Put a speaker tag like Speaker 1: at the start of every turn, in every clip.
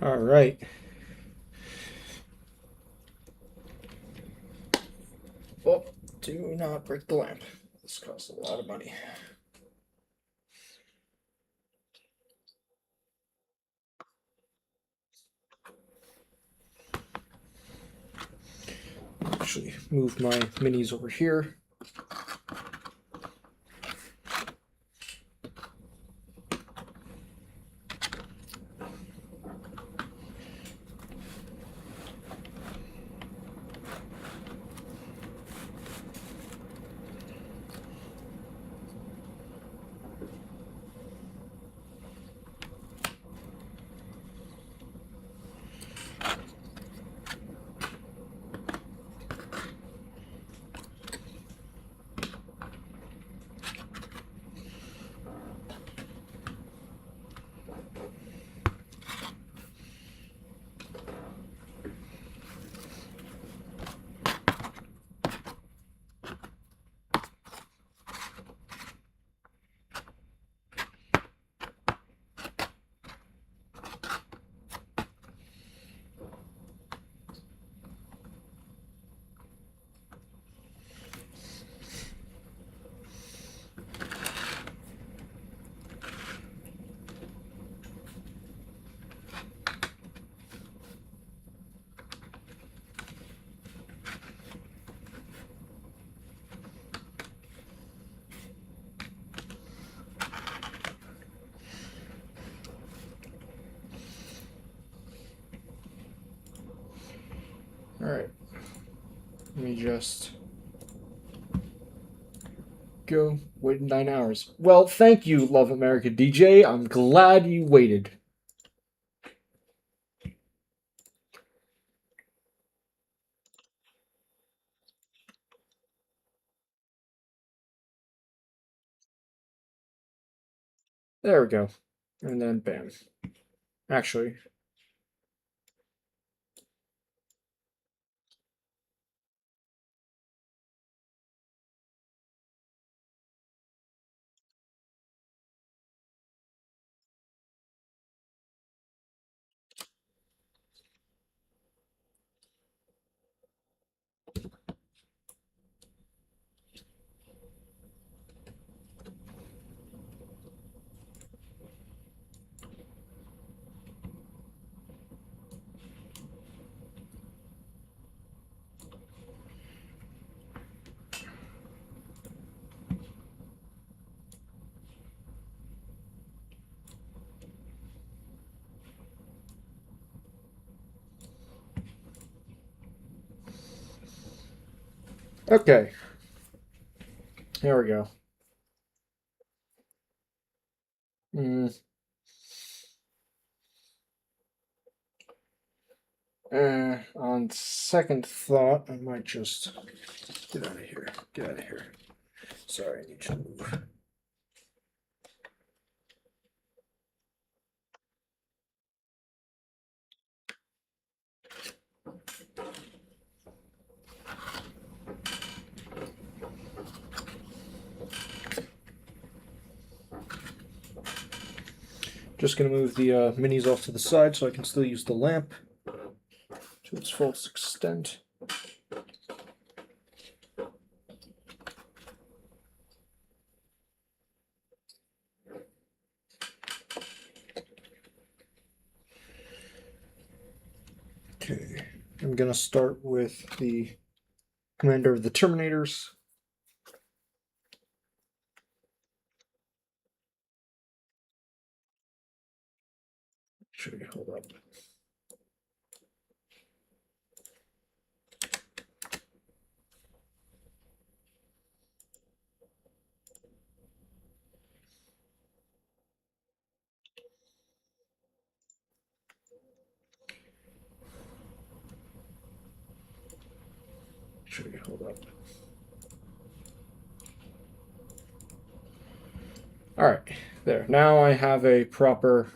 Speaker 1: All right. Oh, do not break the lamp. This costs a lot of money. Actually, move my minis over here. All right. Let me just go. Waiting 9 hours. Well, thank you, Love America DJ. I'm glad you waited. There we go. And then bam. Actually, okay. There we go. Mm, on second thought, I might just get out of here. Get out of here. Sorry, I need you to move. Just gonna move the minis off to the side so I can still use the lamp to its fullest extent. Okay, I'm gonna start with the commander of the Terminators. Actually, hold up. Actually, hold up. All right, there. Now I have a proper.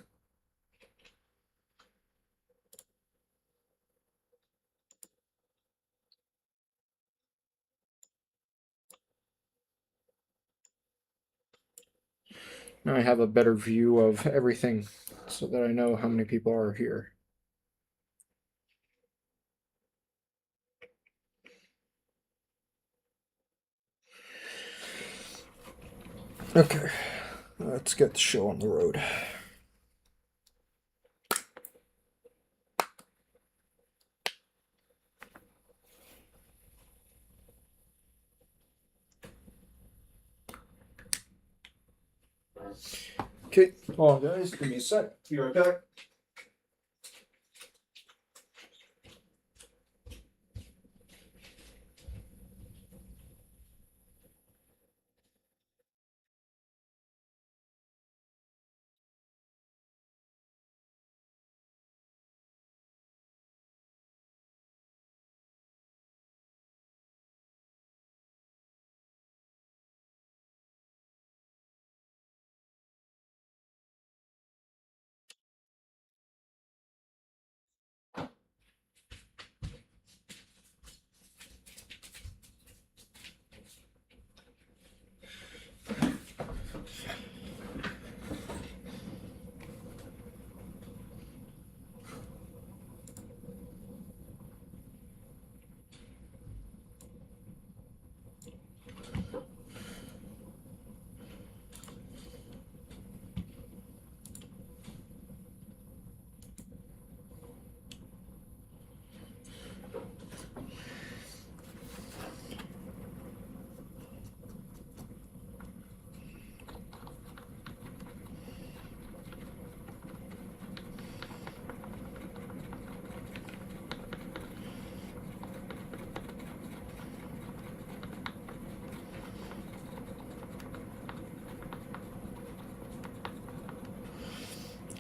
Speaker 1: Now I have a better view of everything, so that I know how many people are here. Okay, let's get the show on the road. Okay, hold on, guys. Give me a sec. Be right back.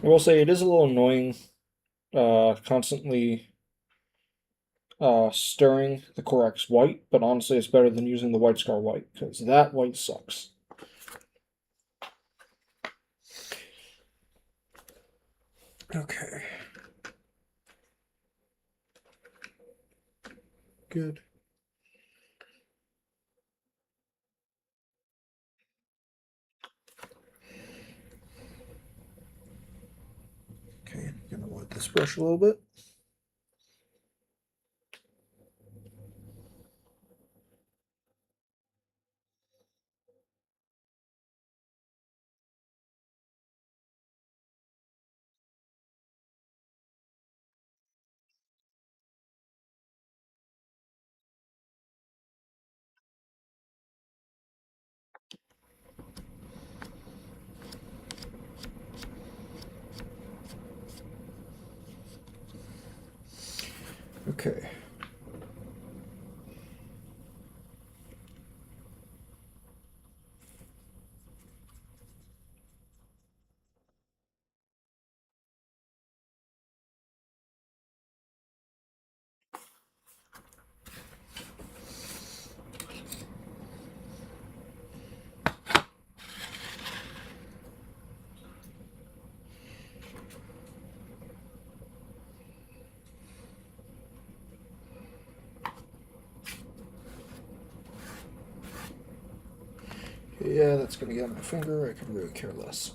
Speaker 1: I will say it is a little annoying, constantly stirring the Corex white, but honestly, it's better than using the White Scar white because that white sucks. Okay. Good. Okay, I'm gonna wet this brush a little bit. Okay. Yeah, that's gonna get on my finger. I could really care less.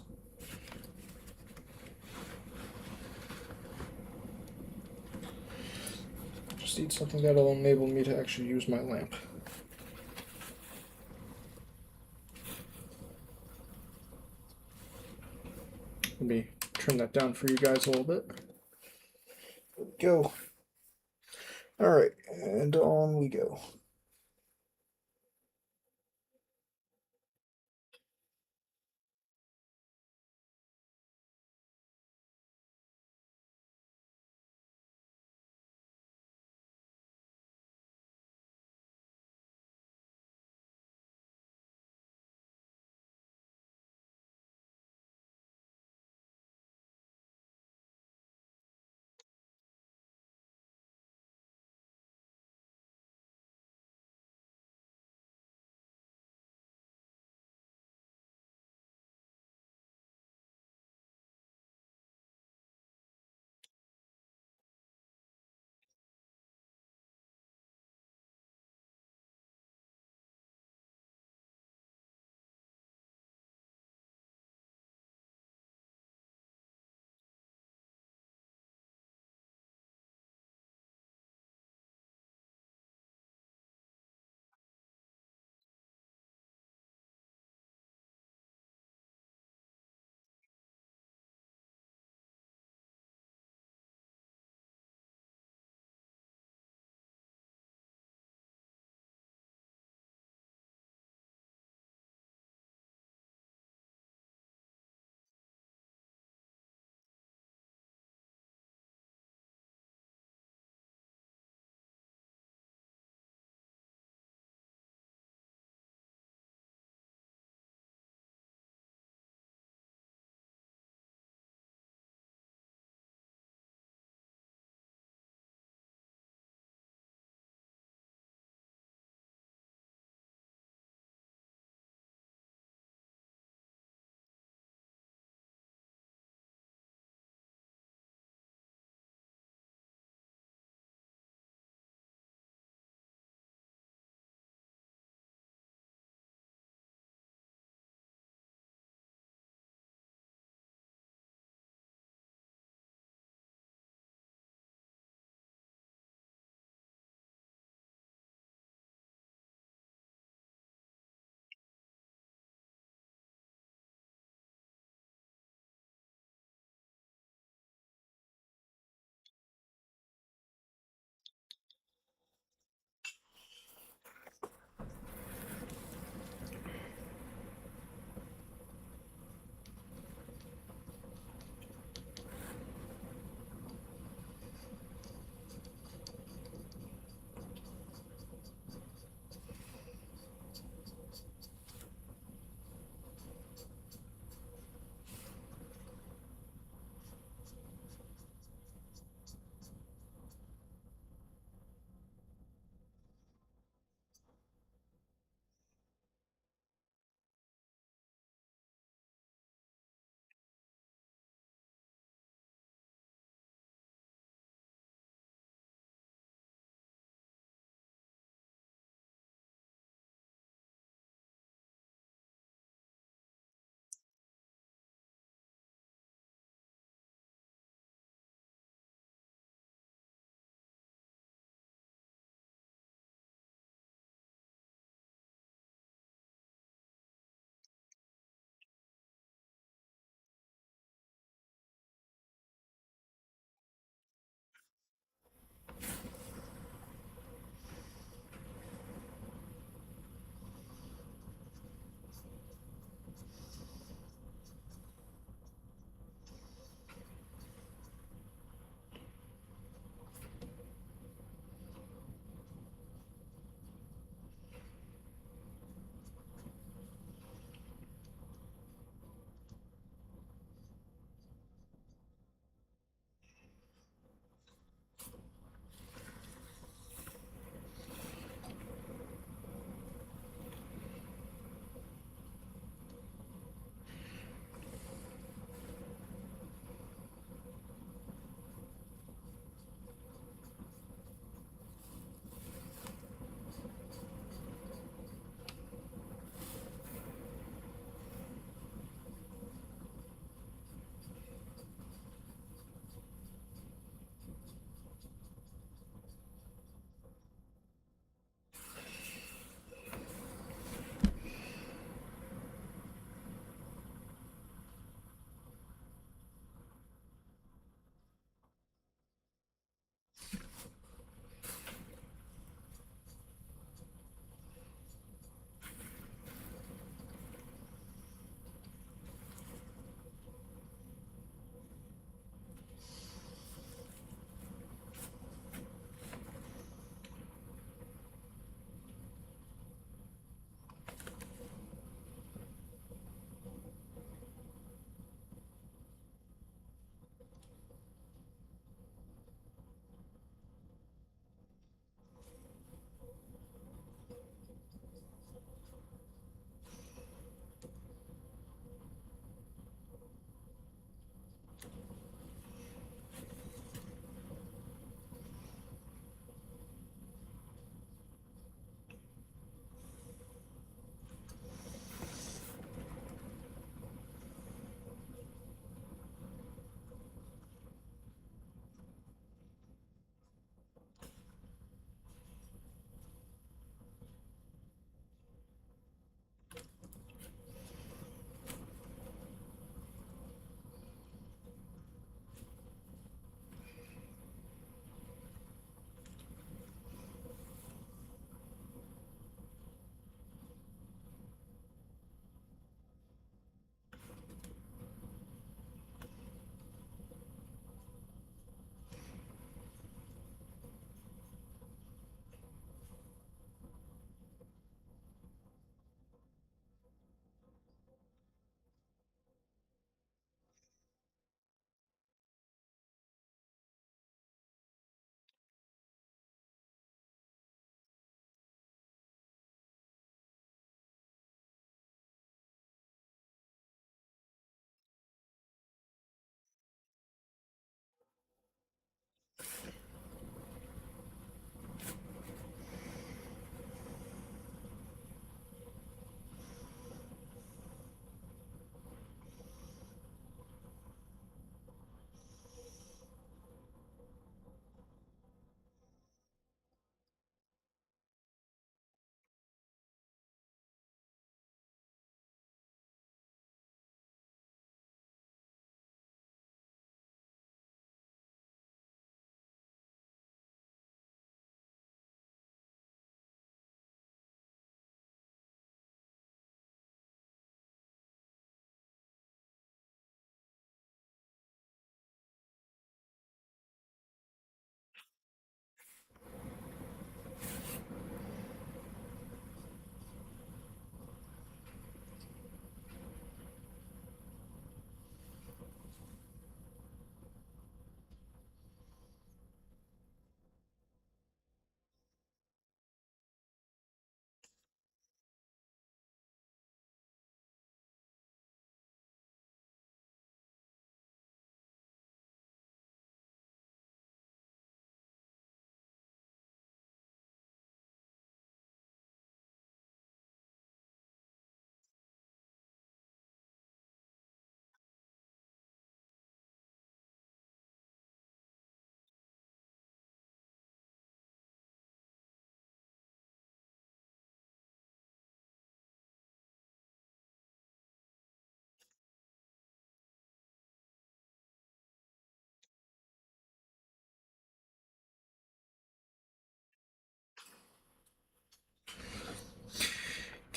Speaker 1: Just need something that'll enable me to actually use my lamp. Let me turn that down for you guys a little bit. There we go. All right, and on we go.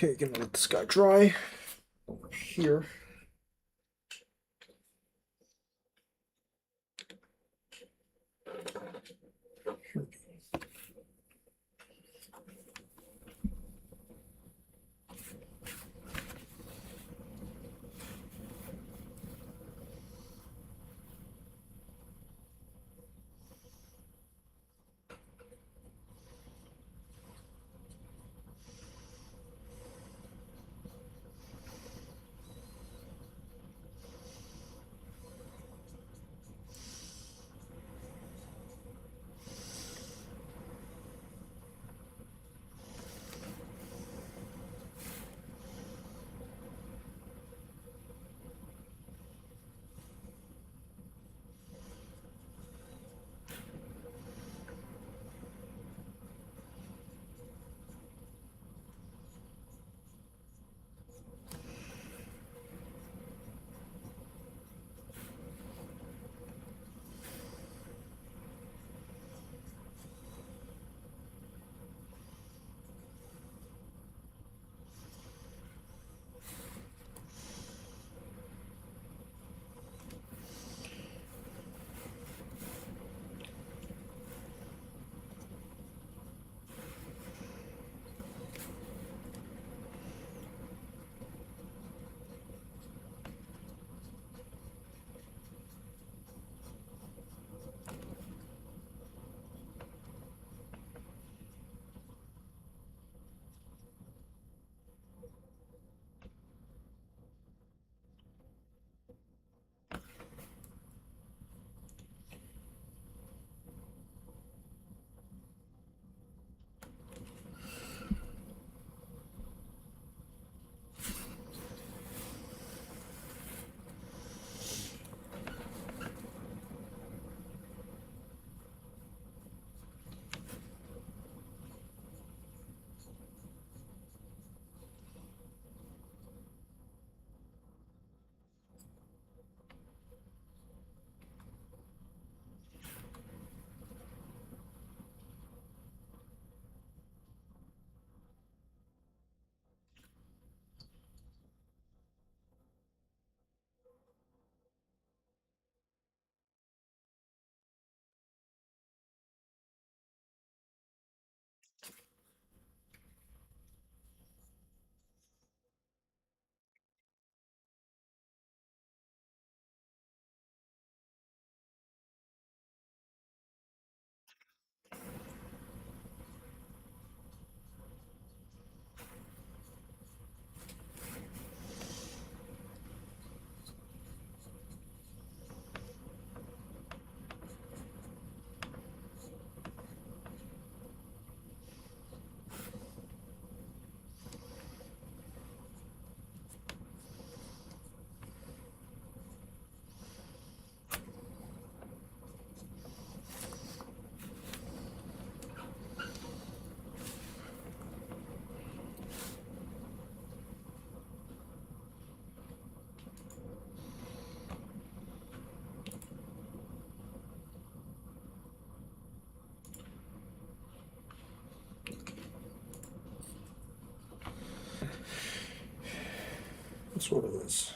Speaker 1: Okay, gonna let this guy dry. Over here. That's what it is.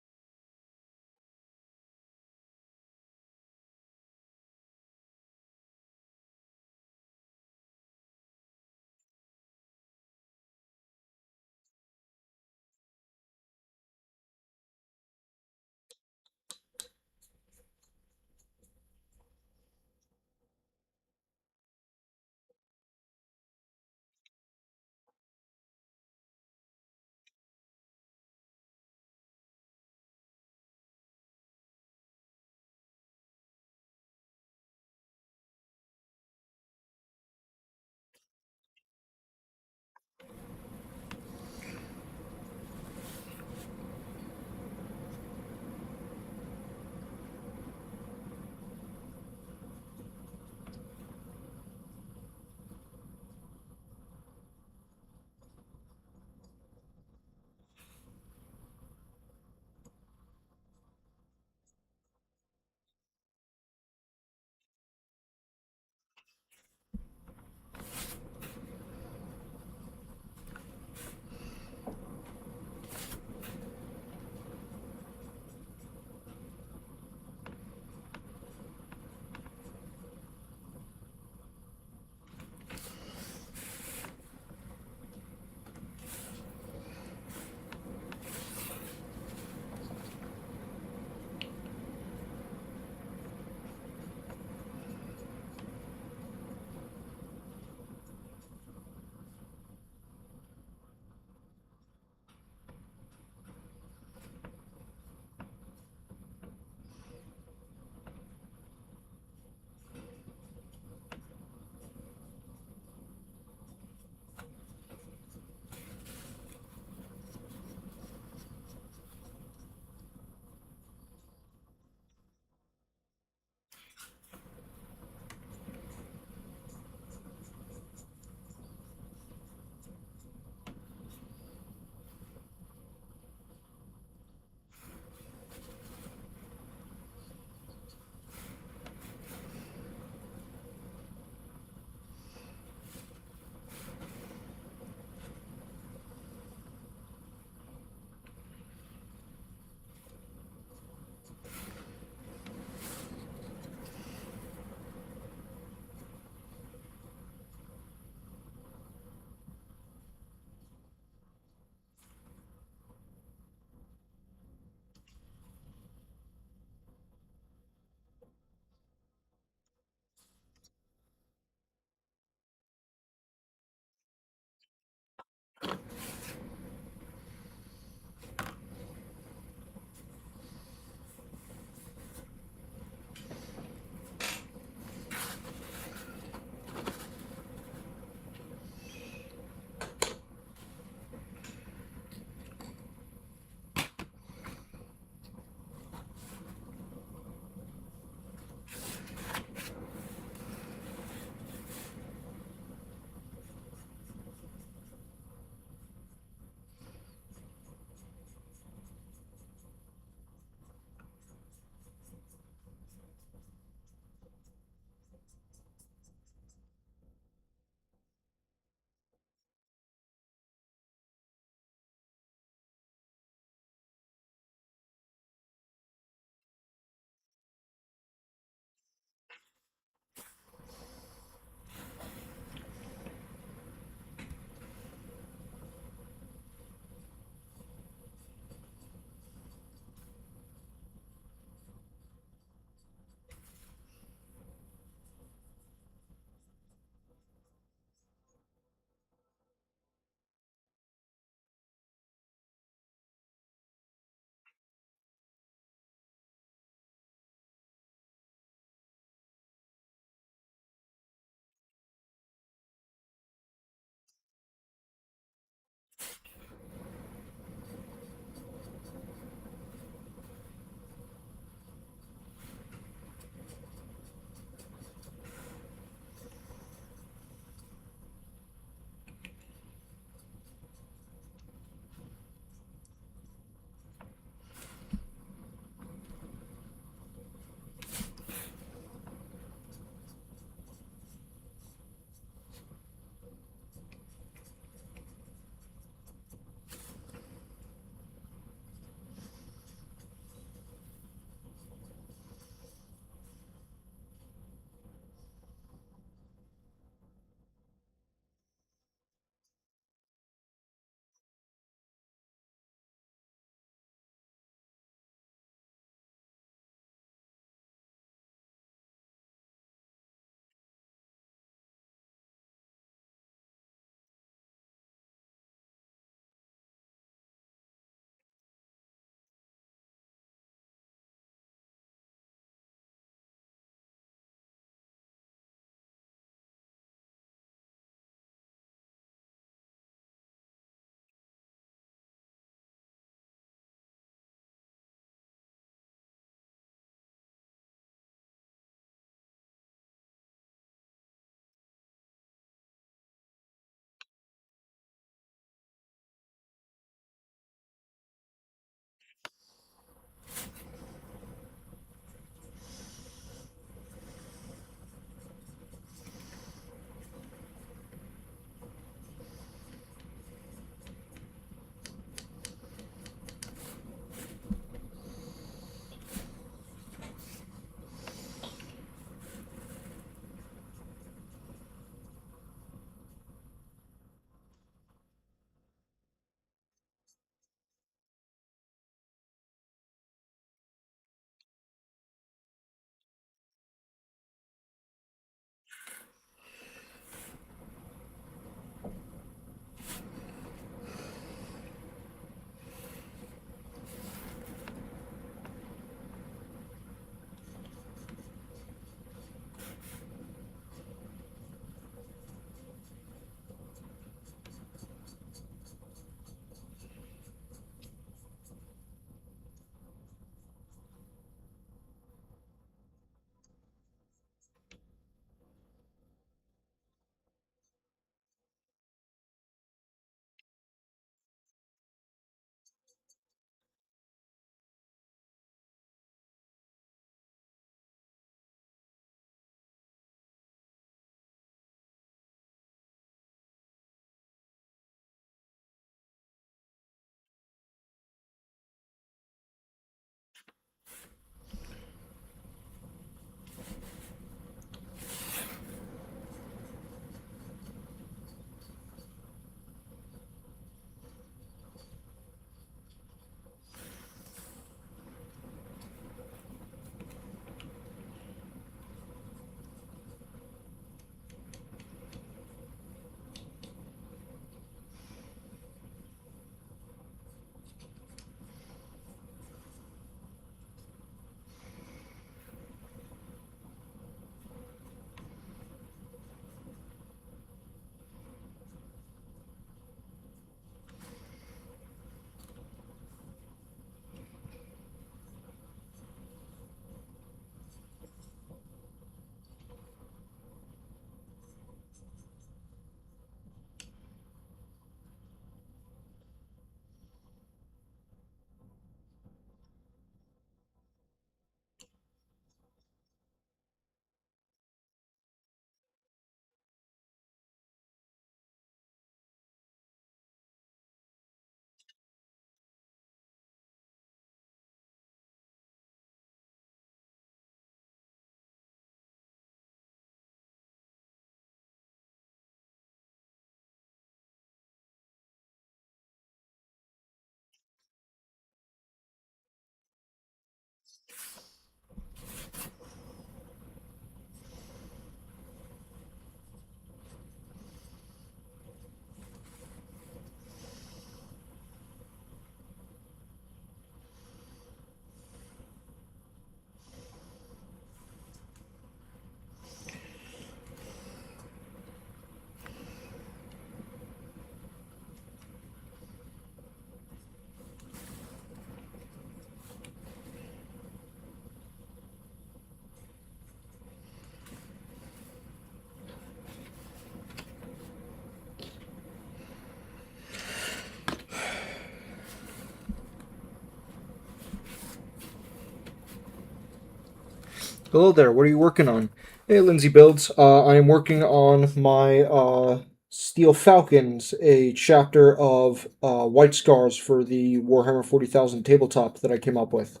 Speaker 1: Hello there. What are you working on? Hey, Lindsay Builds. I am working on my Steel Falcons, a chapter of White Scars for the Warhammer 40,000 tabletop that I came up with.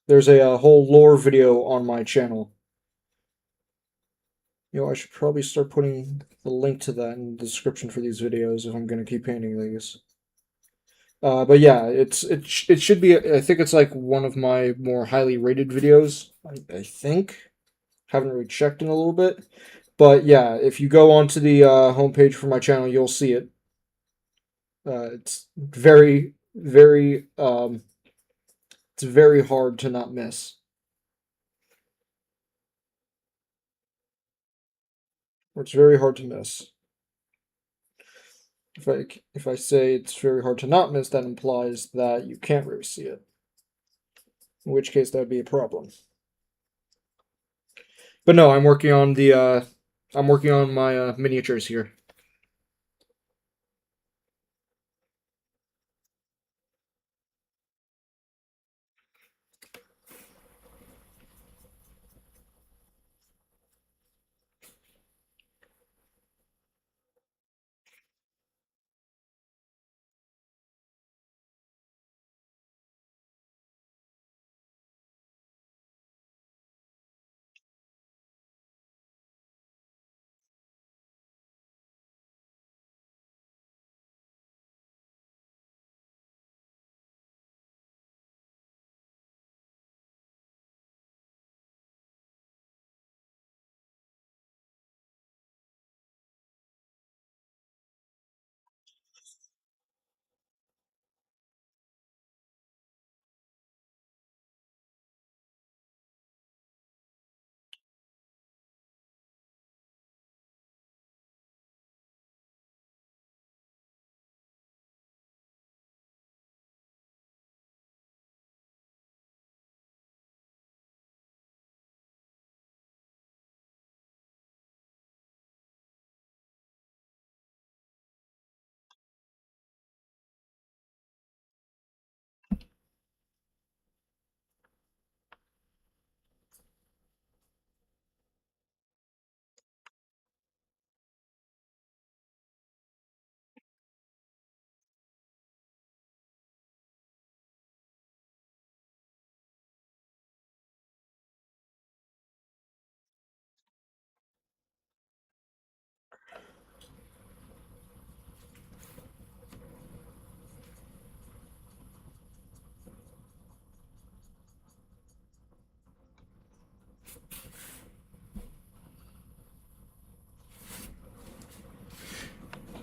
Speaker 1: There's a whole lore video on my channel. You know, I should probably start putting the link to that in the description for these videos if I'm going to keep painting these. But yeah, it should be. I think it's like one of my more highly rated videos. I think. Haven't really checked in a little bit. But yeah, if you go onto the homepage for my channel, you'll see it. It's it's very hard to not miss. It's very hard to miss. If I say it's very hard to not miss, that implies that you can't really see it. In which case, that would be a problem. But no, I'm working on my miniatures here.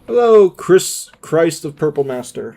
Speaker 1: Hello, Chris Christ of Purple Master.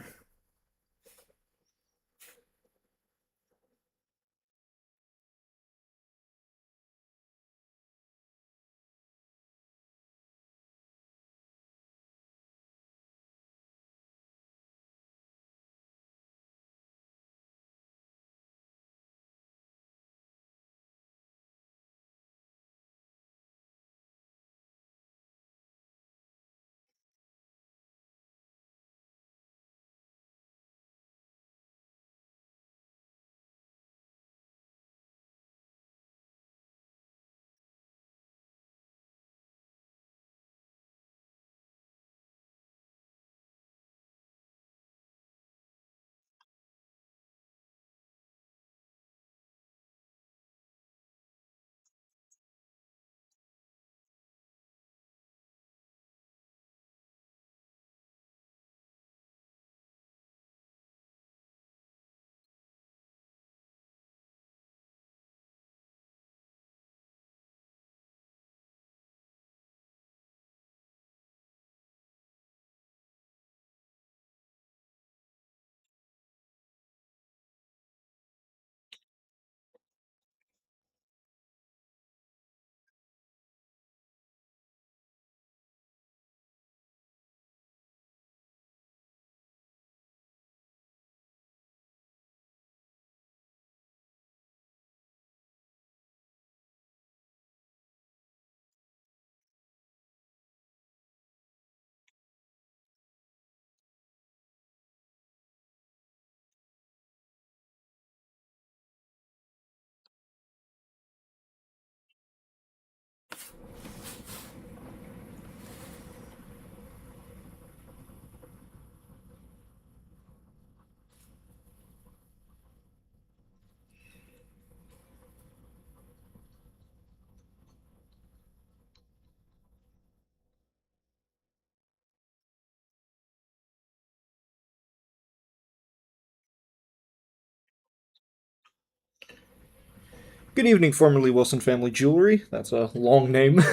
Speaker 1: Good evening, formerly Wilson Family Jewelry. That's a long name.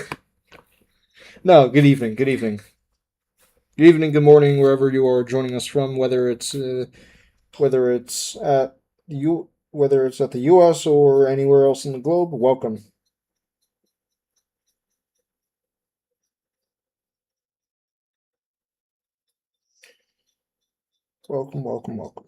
Speaker 1: No, good evening. Good evening. Good evening. Good morning, wherever you are joining us from. Whether it's at the U.S. or anywhere else in the globe. Welcome. Welcome. Welcome. Welcome.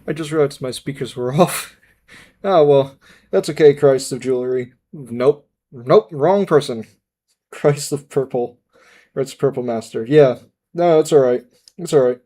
Speaker 1: I just realized my speakers were off. Oh well, that's okay. Christ of Jewelry. Nope. Nope. Wrong person. Christ of Purple. Or it's Purple Master. Yeah. No, it's all right. It's all right.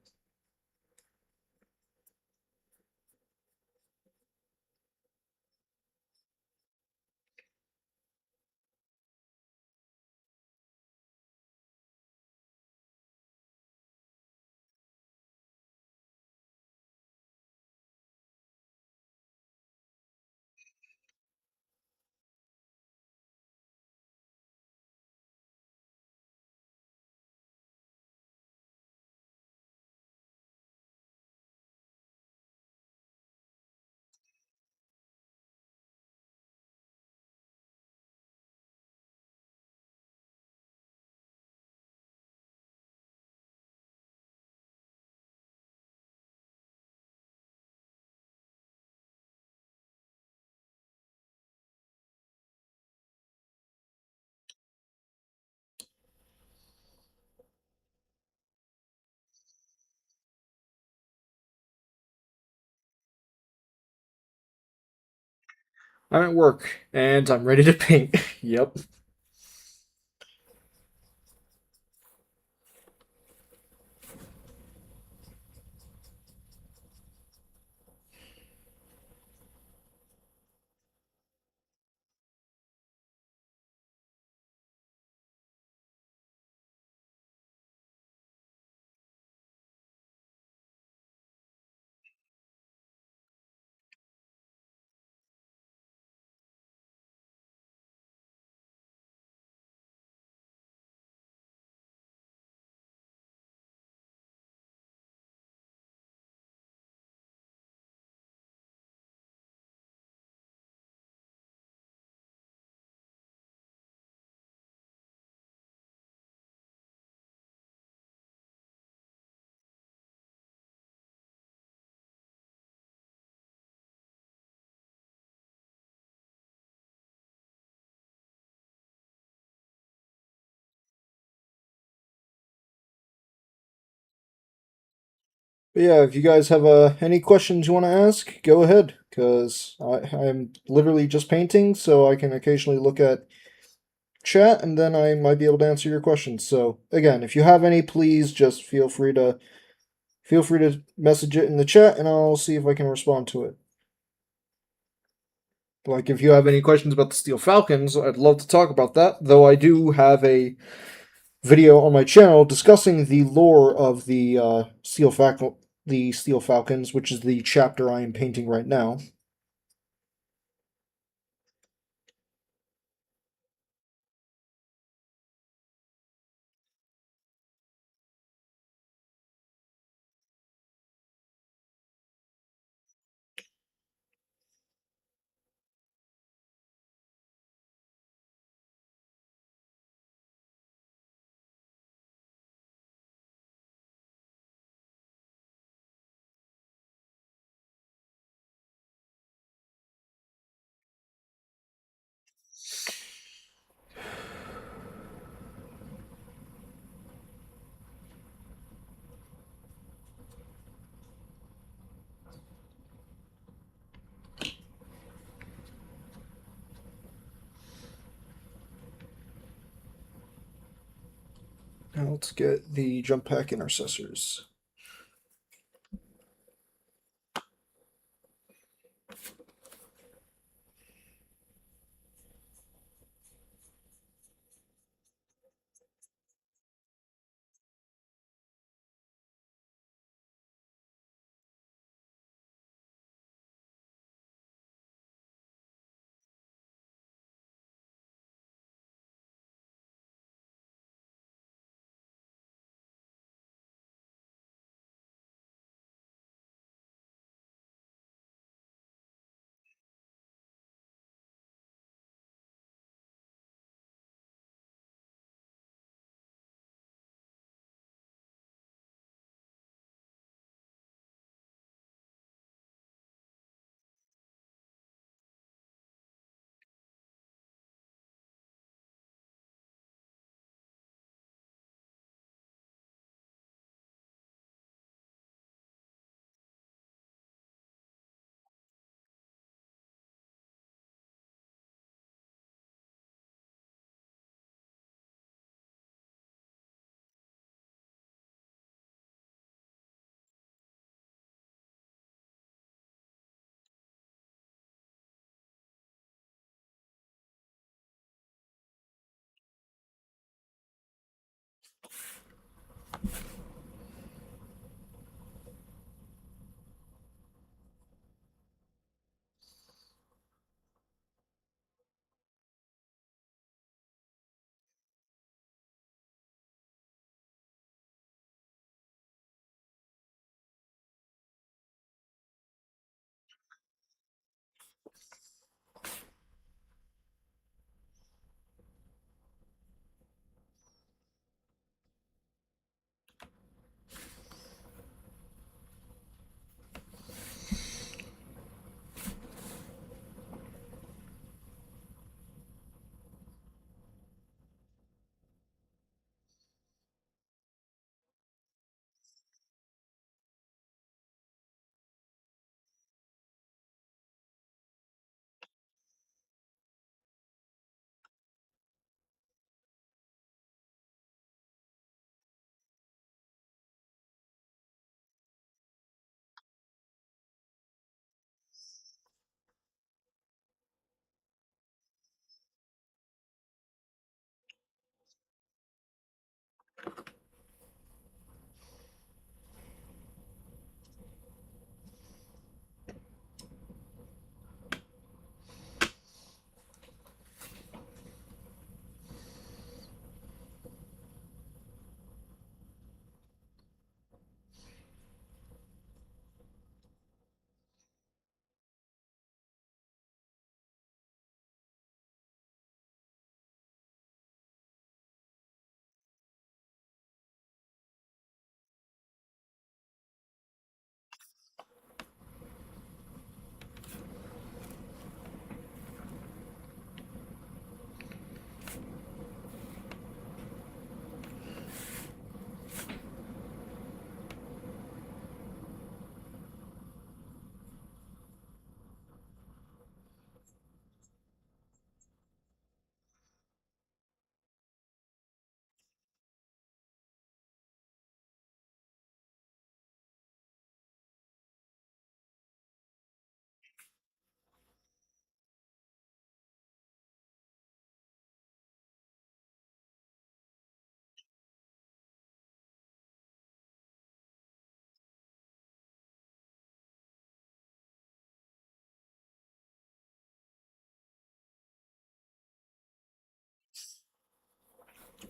Speaker 1: I'm at work and I'm ready to paint. Yep. But yeah, if you guys have any questions you want to ask, go ahead, because I'm literally just painting, so I can occasionally look at chat and then I might be able to answer your questions. So again, if you have any, please just feel free to message it in the chat and I'll see if I can respond to it. Like if you have any questions about the Steel Falcons, I'd love to talk about that, though I do have a video on my channel discussing the lore of the Steel Falcons, which is the chapter I am painting right now. let's get the jump pack intercessors.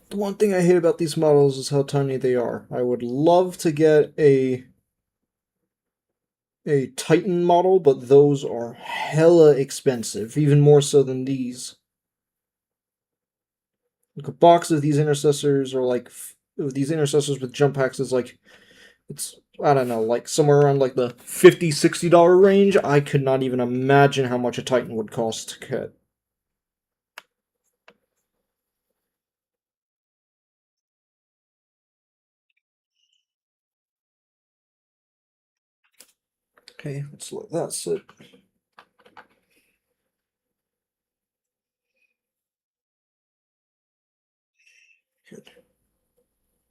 Speaker 1: The one thing I hate about these models is how tiny they are. I would love to get a Titan model, but those are hella expensive, even more so than these. Like a box of these intercessors or like these intercessors with jump packs is like it's I don't know, like somewhere around like the $50-$60 range. I could not even imagine how much a Titan would cost to get. Okay, let's let that sit. Good.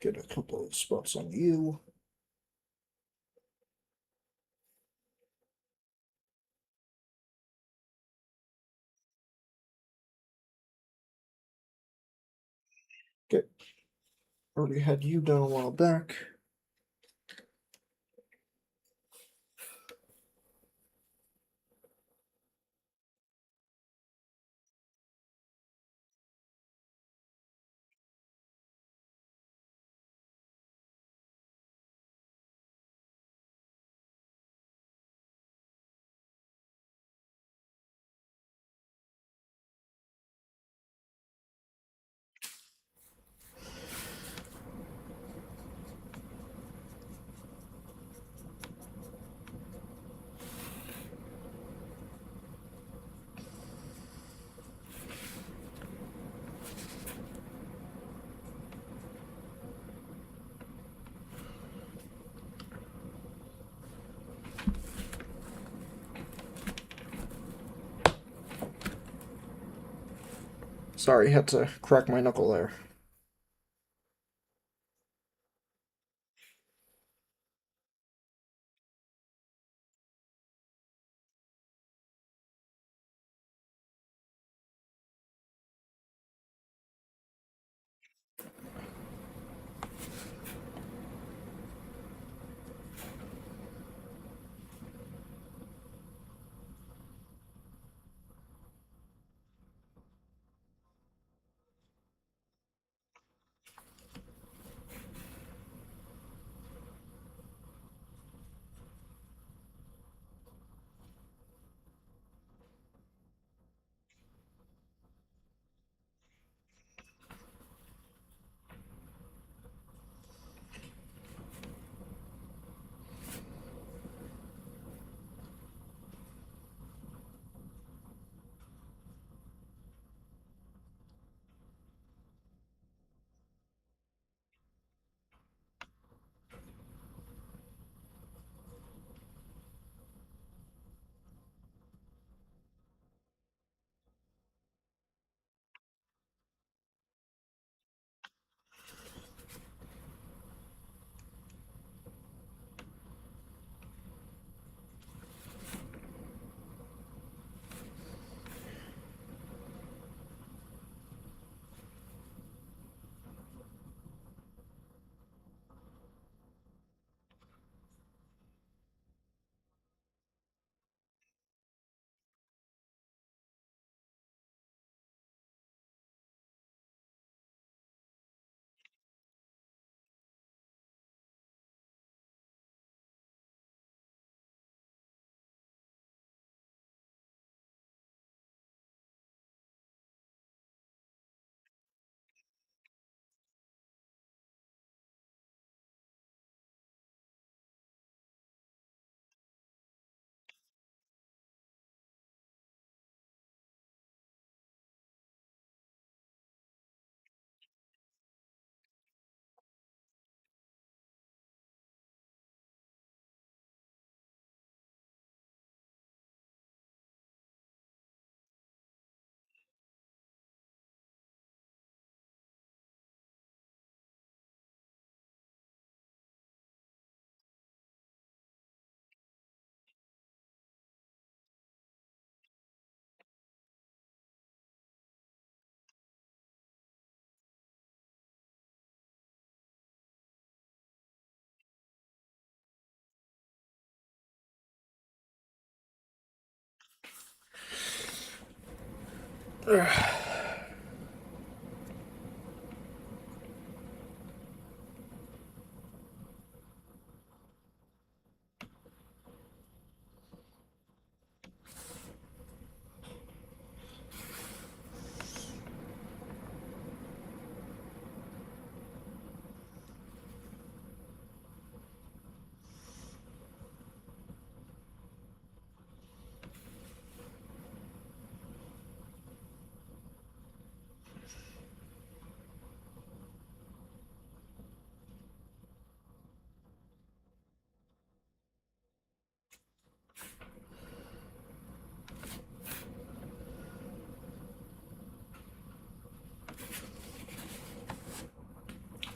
Speaker 1: Get a couple of spots on you. Okay. Already had you done a while back. Sorry, had to crack my knuckle there.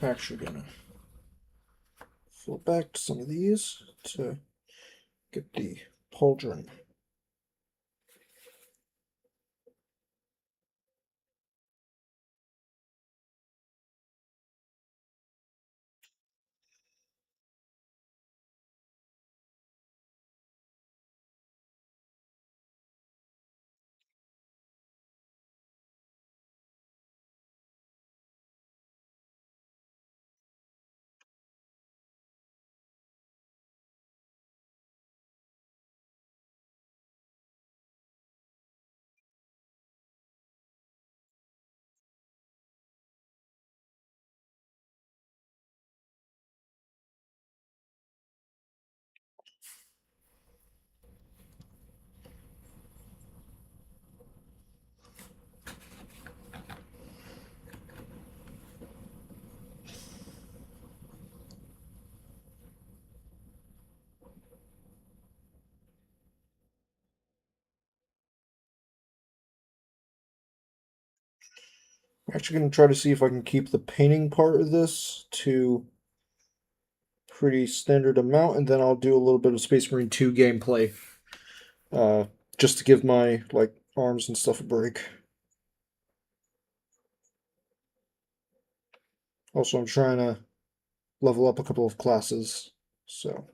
Speaker 1: actually gonna flip back to some of these to get the pauldron. I'm actually going to try to see if I can keep the painting part of this to pretty standard amount, and then I'll do a little bit of Space Marine 2 gameplay, uh, just to give my like arms and stuff a break. Also, I'm trying to level up a couple of classes, so.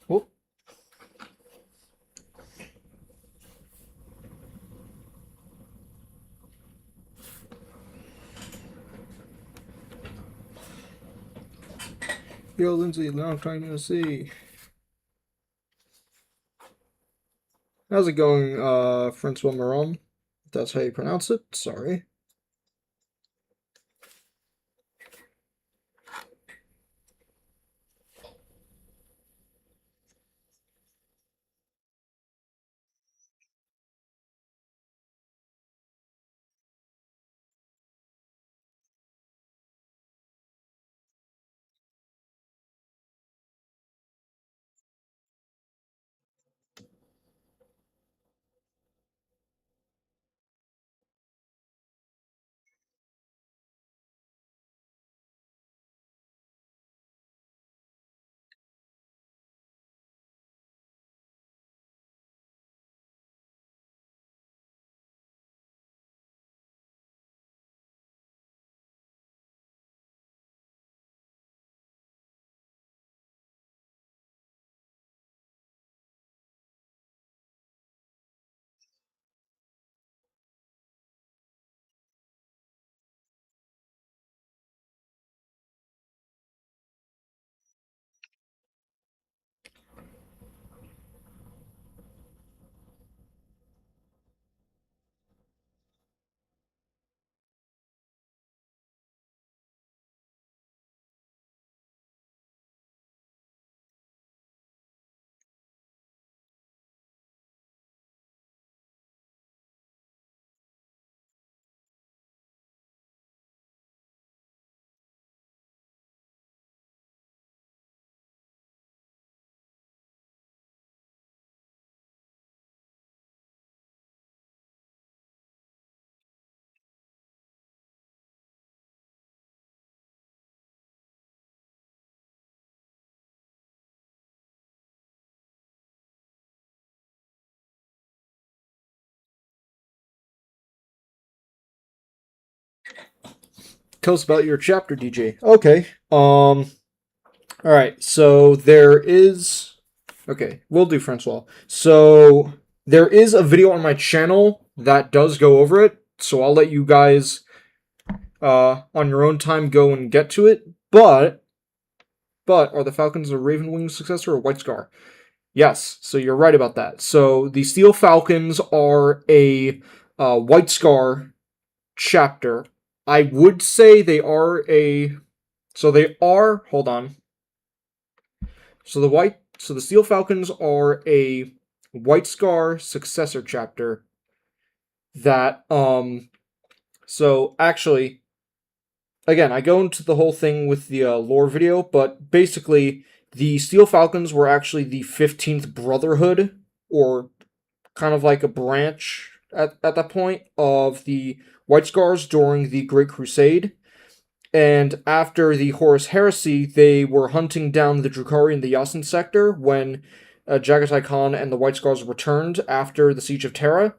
Speaker 1: Whoop. Yo, Lindsay, long time no see. How's it going, Francois Maron? If that's how you pronounce it. Sorry. Tell us about your chapter, DJ. Okay. All right. So there is. Okay, we'll do Francois. So there is a video on my channel that does go over it. So I'll let you guys, on your own time, go and get to it. But are the Falcons a Ravenwing successor or White Scar? Yes. So you're right about that. So the Steel Falcons are a White Scar chapter. I would say they are a. So they are. Hold on. So the Steel Falcons are a White Scar successor chapter that so actually again, I go into the whole thing with the lore video, but basically the Steel Falcons were actually the 15th Brotherhood, or kind of like a branch at that point of the White Scars during the Great Crusade. And after the Horus Heresy, they were hunting down the Drukhari in the Yasin sector when Jagatai Khan and the White Scars returned after the Siege of Terra.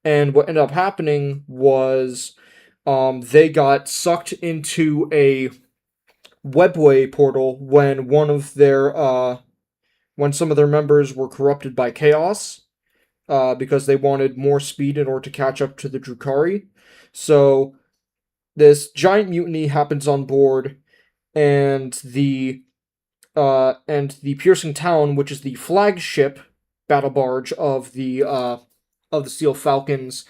Speaker 1: And what ended up happening was they got sucked into a webway portal when when some of their members were corrupted by chaos, because they wanted more speed in order to catch up to the Drukhari. So this giant mutiny happens on board, and the Piercing Talon, which is the flagship battle barge of the Steel Falcons,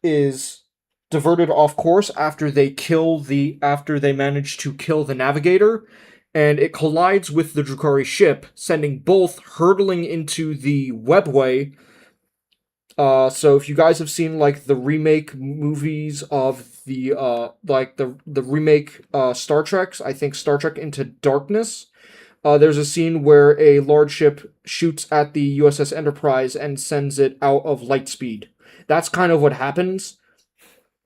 Speaker 1: is diverted off course after they manage to kill the navigator, and it collides with the Drukhari ship, sending both hurtling into the webway. So if you guys have seen like the remake movies of the remake Star Treks, I think Star Trek Into Darkness, there's a scene where a large ship shoots at the USS Enterprise and sends it out of light speed. That's kind of what happens.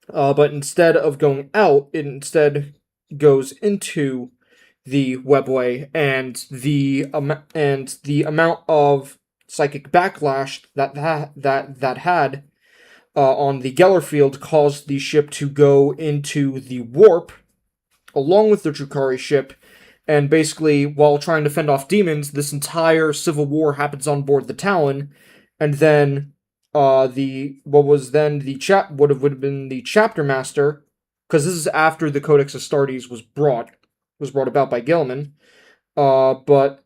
Speaker 1: But instead of going out, it instead goes into the webway, and the amount of psychic backlash that had on the Geller field caused the ship to go into the warp along with the Drukhari ship, and basically, while trying to fend off demons, this entire civil war happens on board the Talon, and then would have been the chapter master, because this is after the Codex Astartes was brought about by Gilman, but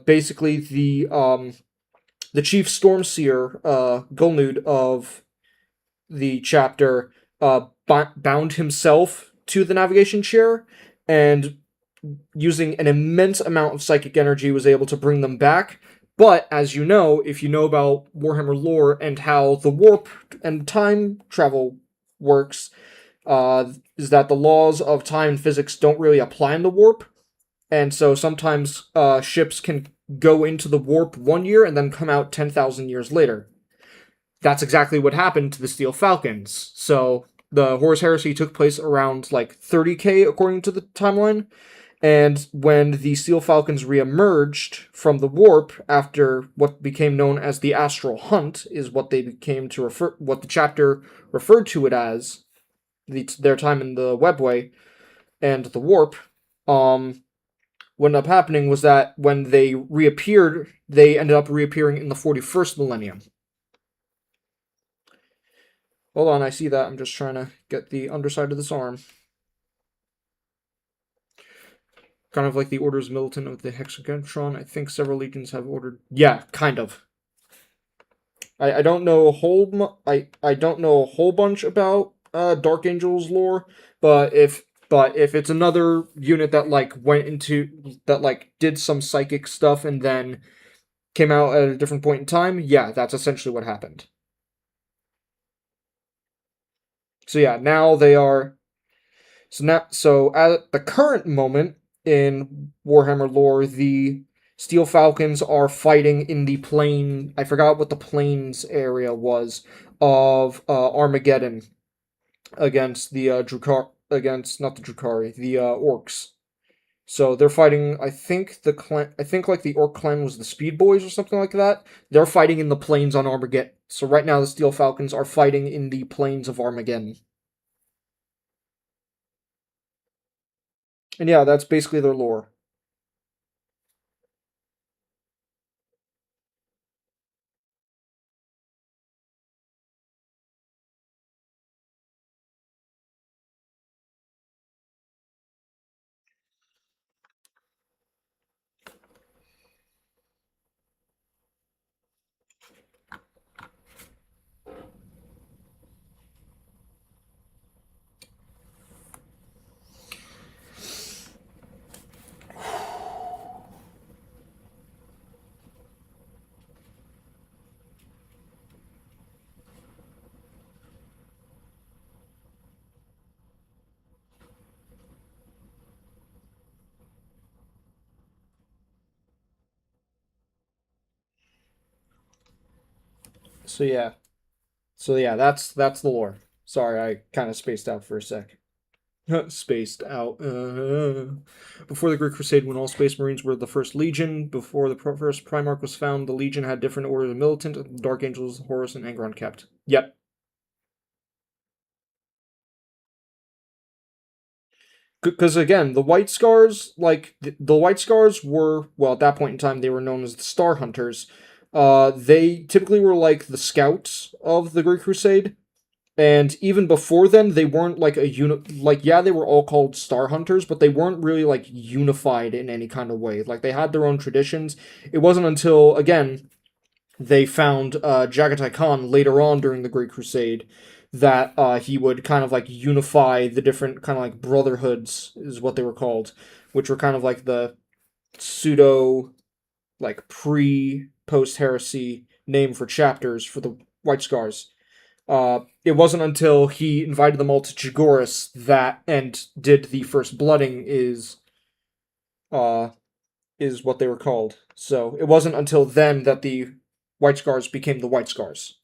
Speaker 1: basically the chief Stormseer, Gulnud of the chapter, bound himself to the navigation chair, and using an immense amount of psychic energy was able to bring them back. But as you know, if you know about Warhammer lore and how the warp and time travel works, is that the laws of time and physics don't really apply in the warp. And so sometimes ships can go into the warp 1 year and then come out 10,000 years later. That's exactly what happened to the Steel Falcons. So the Horus Heresy took place around like 30k according to the timeline. And when the Steel Falcons re-emerged from the warp after what became known as the Astral Hunt, is what they became to what the chapter referred to it as, their time in the webway and the warp. What ended up happening was that when they reappeared, they ended up reappearing in the 41st millennium. Hold on, I see that. I'm just trying to get the underside of this arm. Kind of like the Orders Militant of the Hexagontron. I think several legions have ordered. Yeah, kind of. I don't know a whole I don't know a whole bunch about Dark Angels lore, but if it's another unit that did some psychic stuff and then came out at a different point in time, yeah, that's essentially what happened. So yeah, now they are. So at the current moment in Warhammer lore, the Steel Falcons are fighting in the plain. I forgot what the plains area was of Armageddon against the not the Drukhari, the orcs. So they're fighting. I think like the Orc clan was the Speed Boys or something like that. They're fighting in the plains on Armageddon. So right now the Steel Falcons are fighting in the plains of Armageddon. And yeah, that's basically their lore. So yeah, that's the lore. Sorry, I kind of spaced out for a sec. Spaced out. Before the Great Crusade, when all Space Marines were the first Legion, before the first Primarch was found, the Legion had different orders of militant. The Dark Angels, Horus, and Angron kept. Yep. Because again, the White Scars, like the White Scars were, well, at that point in time, they were known as the Star Hunters. They typically were like the scouts of the Great Crusade. And even before then, they weren't like a like yeah, they were all called Star Hunters, but they weren't really like unified in any kind of way. Like they had their own traditions. It wasn't until again they found Jagatai Khan later on during the Great Crusade that he would kind of like unify the different kind of like brotherhoods is what they were called, which were kind of like the pseudo like pre post heresy name for chapters for the White Scars. It wasn't until he invited them all to Chagoris that and did the first blooding uh is what they were called. So it wasn't until then that the White Scars became the White Scars.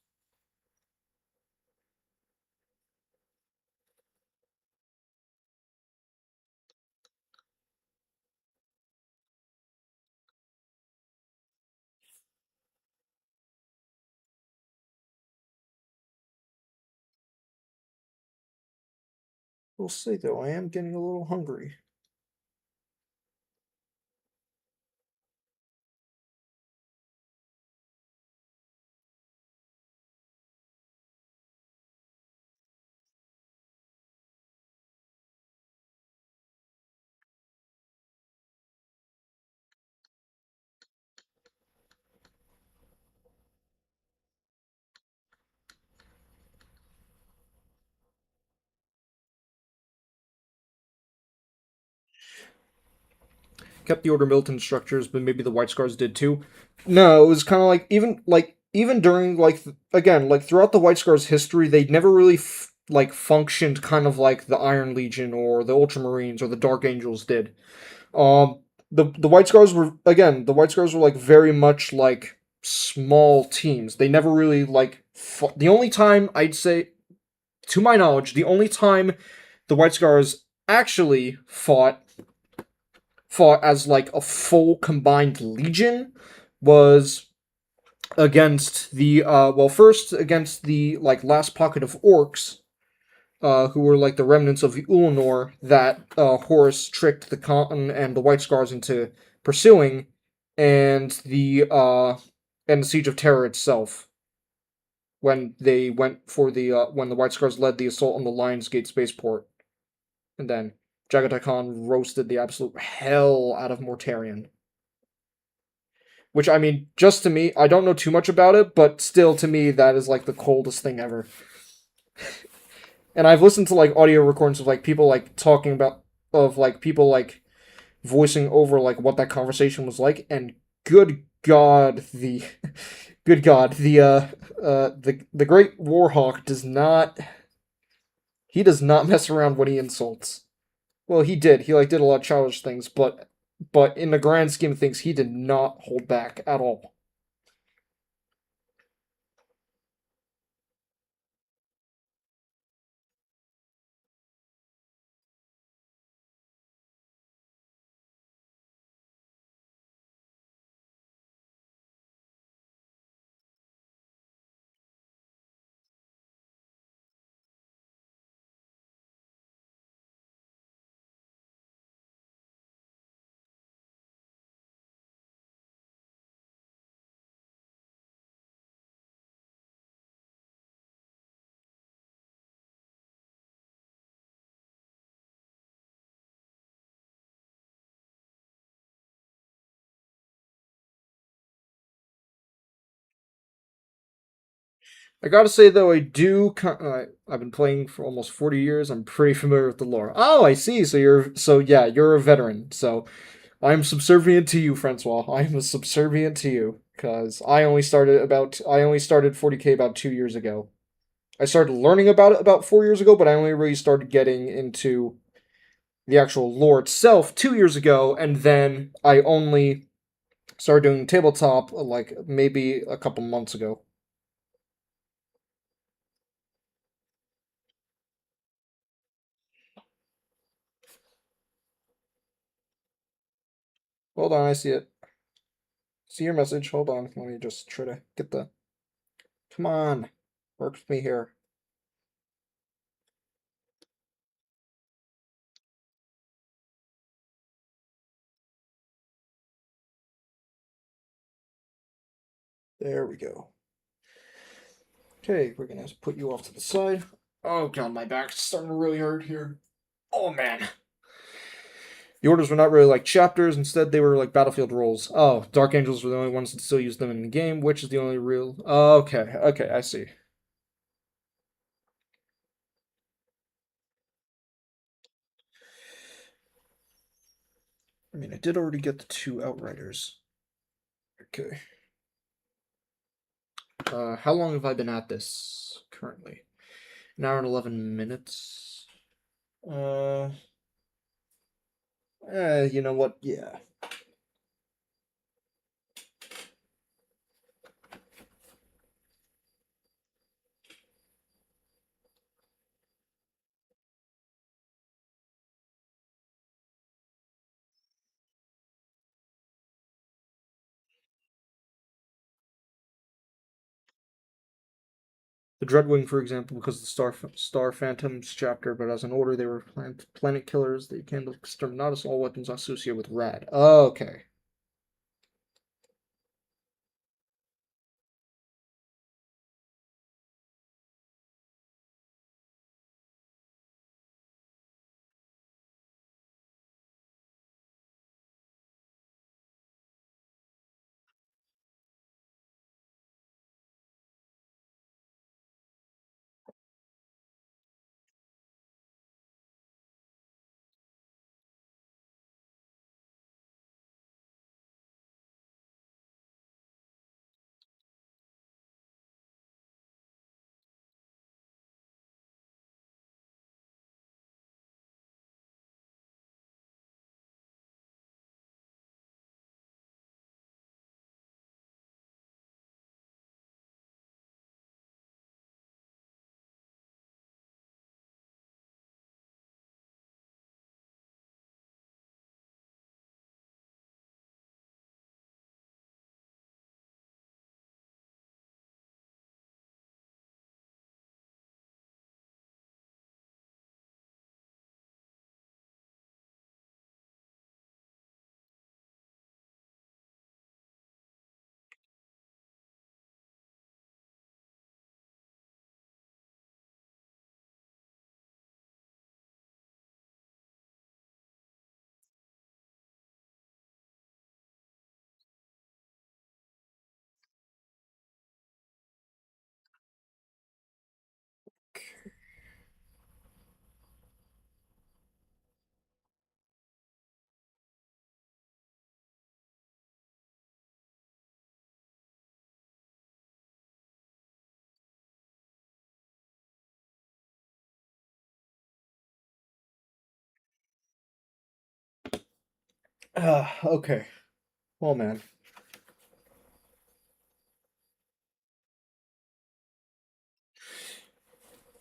Speaker 1: We'll say though, I am getting a little hungry. Kept the Order militant structures, but maybe the White Scars did too. No, it was kind of like even during like again like throughout the White Scars history, they never really like functioned kind of like the Iron Legion or the Ultramarines or the Dark Angels did. Um, the White Scars were again the White Scars were like very much like small teams. They never really like the only time I'd say, to my knowledge, the only time the White Scars actually fought as like a full combined legion was against the well first against the like last pocket of orcs who were like the remnants of the Ulanor that Horus tricked the Khan and the White Scars into pursuing, and the Siege of Terror itself when they went for the when the White Scars led the assault on the Lionsgate spaceport, and then Jagatai Khan roasted the absolute hell out of Mortarion. Which I mean, just to me, I don't know too much about it, but still to me that is like the coldest thing ever. And I've listened to like audio recordings of like people like talking about of like people like voicing over like what that conversation was like, and good god the good god the great Warhawk does not, he does not mess around when he insults. Well, he did. He like did a lot of childish things, but in the grand scheme of things, he did not hold back at all. I gotta say though, I've been playing for almost 40 years. I'm pretty familiar with the lore. Oh, I see. So yeah, you're a veteran. So I'm subservient to you, Francois. I'm subservient to you because I only started 40K about 2 years ago. I started learning about it about 4 years ago, but I only really started getting into the actual lore itself 2 years ago, and then I only started doing tabletop like maybe a couple months ago. Hold on, I see it. See your message. Hold on. Let me just try to get the. Come on. Work with me here. There we go. Okay, we're gonna put you off to the side. Oh god, my back's starting to really hurt here. Oh man. The orders were not really like chapters, instead they were like battlefield roles. Oh, Dark Angels were the only ones that still use them in the game, which is the only real. Okay, okay, I see. I mean, I did already get the two Outriders. Okay. How long have I been at this currently? An hour and 11 minutes. Uh, you know what? Yeah. The Dreadwing, for example, because of the Star Phantoms chapter, but as an order, they were planet killers. They can exterminatus all weapons associated with Rad. Okay. Okay. Oh man.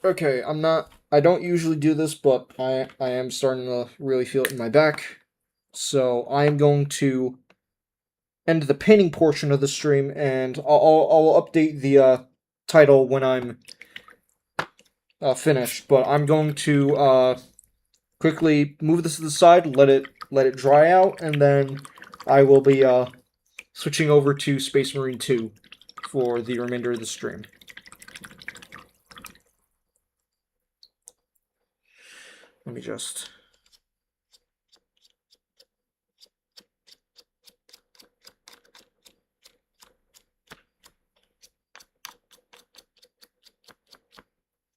Speaker 1: Okay, I'm not. I don't usually do this, but I am starting to really feel it in my back. So I am going to end the painting portion of the stream, and I'll update the title when I'm finished. But I'm going to quickly move this to the side, let it dry out, and then I will be switching over to Space Marine 2 for the remainder of the stream. Let me just.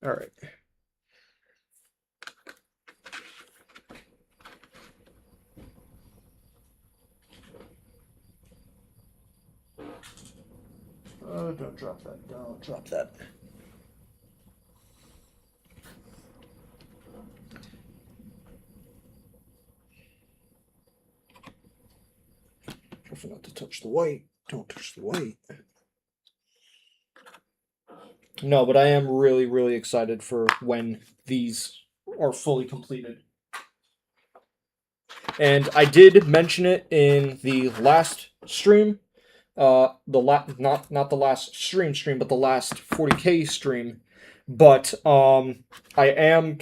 Speaker 1: All right. Don't drop that. Don't drop that. Careful not to touch the white. Don't touch the white. No, but I am really, really excited for when these are fully completed. And I did mention it in the last stream. Not the last stream, but the last 40K stream. But I am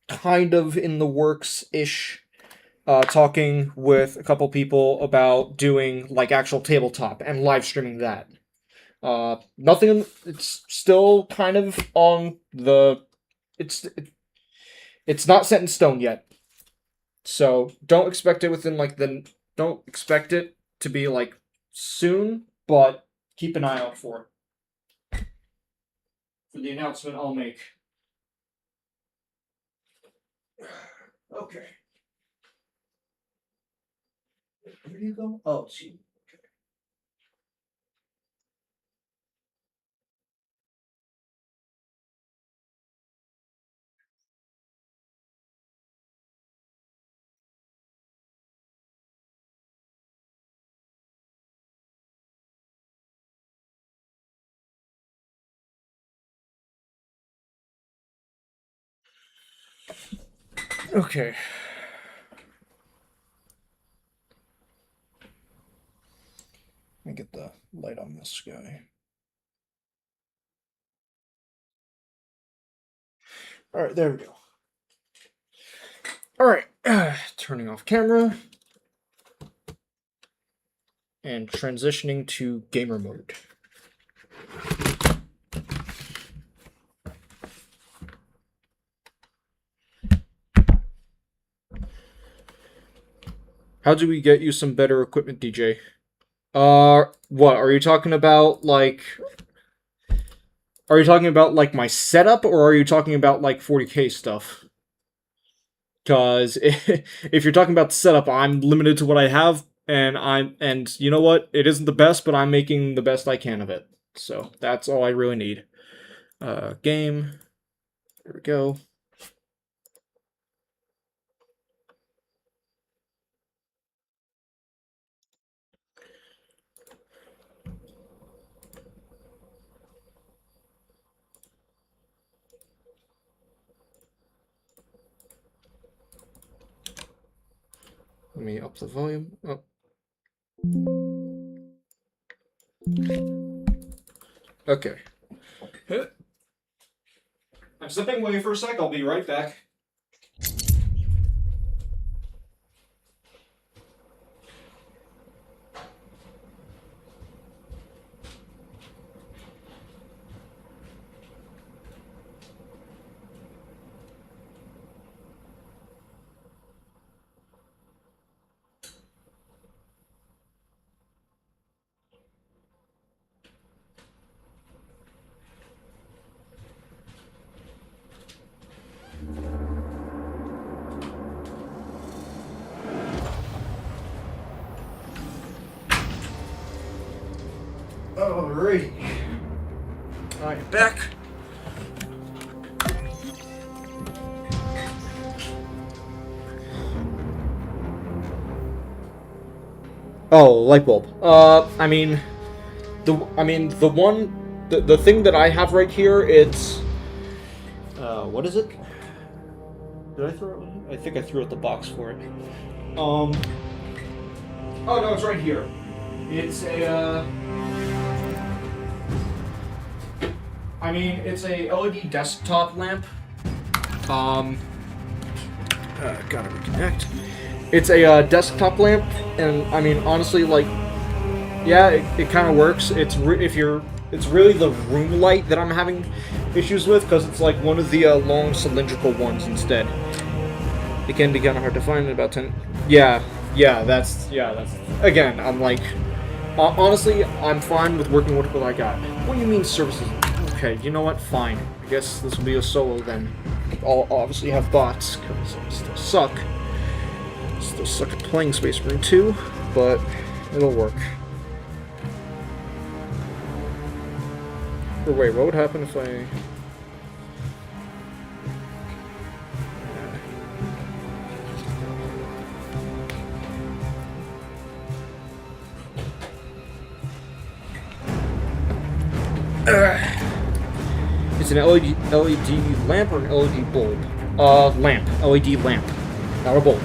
Speaker 1: kind of in the works ish. Talking with a couple people about doing like actual tabletop and live streaming that. Nothing. It's still kind of on the. It's not set in stone yet. So don't expect it within like the. Don't expect it to be like soon, but keep an eye out for it. For the announcement I'll make. Okay. Where do you go? Oh, it's you. Okay. Let me get the light on this guy. All right, there we go. All right, turning off camera and transitioning to gamer mode. How do we get you some better equipment, DJ? What are you talking about? Like, are you talking about like my setup, or are you talking about like 40K stuff? Because if you're talking about the setup, I'm limited to what I have, and you know what? It isn't the best, but I'm making the best I can of it. So that's all I really need. Game. There we go. Let me up the volume. Oh. Okay. I'm stepping away for a sec. I'll be right back. Alright. I'm back. Oh, light bulb. I mean, the thing that I have right here, it's, what is it? Did I throw it? I think I threw out the box for it. Oh no, it's right here. It's a, it's a LED desktop lamp. Gotta reconnect. It's a desktop lamp, and I mean, honestly, like, yeah, it kind of works. It's really the room light that I'm having issues with, because it's like one of the long cylindrical ones instead. It can be kind of hard to find in about 10. Yeah, that's again. I'm like, honestly, I'm fine with working with what I got. What do you mean services? Okay, you know what? Fine. guess this will be a solo then. I'll obviously have bots, because I still suck. Still suck at playing Space Marine 2, but it'll work. Or wait, what would happen if I... It's an LED lamp or an LED bulb? Lamp. LED lamp. Not a bulb.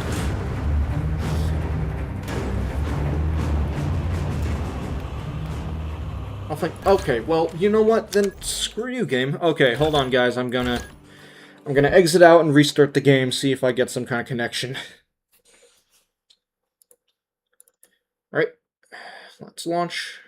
Speaker 1: I'll think, okay, well, you know what? Then screw you, game. Okay, hold on, guys. I'm gonna exit out and restart the game, see if I get some kind of connection. Alright. Let's launch.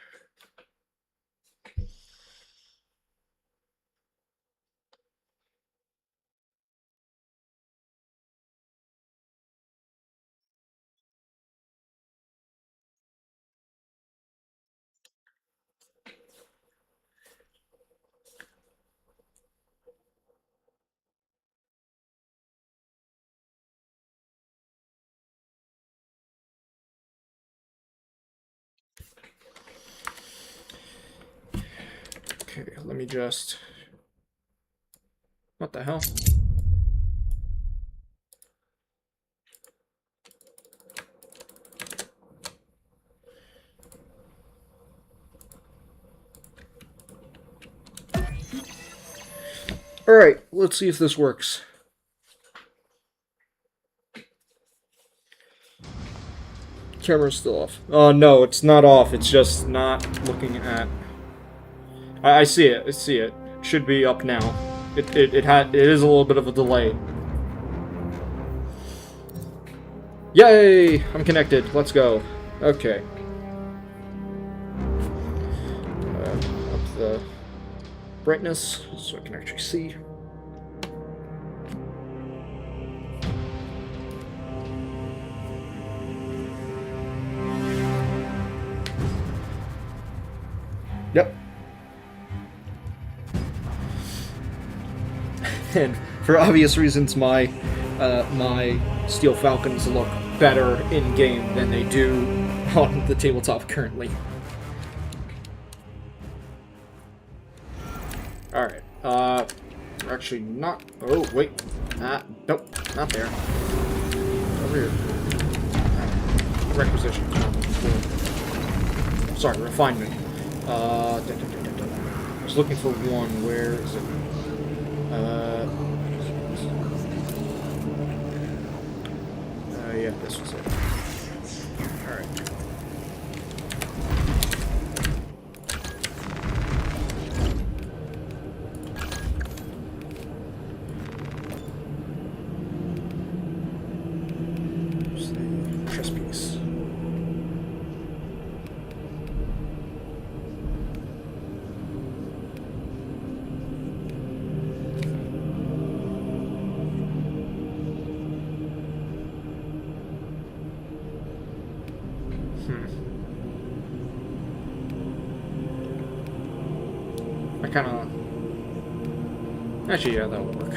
Speaker 1: Okay, let me just... What the hell? Alright, let's see if this works. Camera's still off. Oh, no, it's not off. It's just not looking at... I see it. I see it. Should be up now. It is a little bit of a delay. Yay! I'm connected. Let's go. Okay. Up the brightness so I can actually see. Yep. And for obvious reasons, my Steel Falcons look better in game than they do on the tabletop currently. All right. We're actually not. Oh wait. Nope. Not there. Over here. Requisition. Sorry, refinement. I was looking for one. Where is it? Yeah, this was it. Alright. There's the chess piece. I kind of... Actually, yeah, that'll work.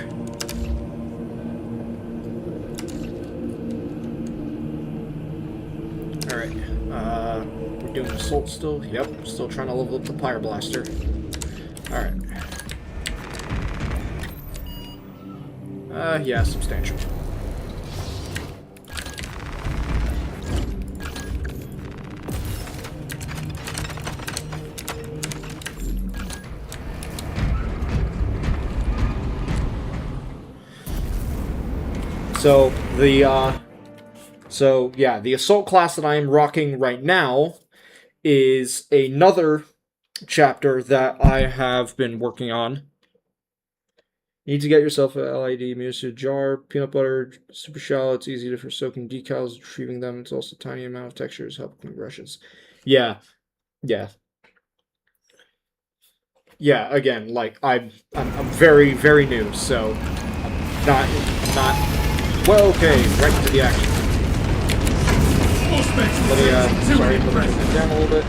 Speaker 1: Alright, we're doing assault still? Yep, still trying to level up the Pyre Blaster. Alright. Yeah, substantial. So the assault class that I am rocking right now is another chapter that I have been working on. You need to get yourself a LED music jar, peanut butter, super shallow. It's easy for soaking decals, retrieving them. It's also a tiny amount of textures, help clean brushes. Yeah. Again, like I'm very, very new, so I'm not. Well, okay, right into the action. Sorry, let me down a little bit.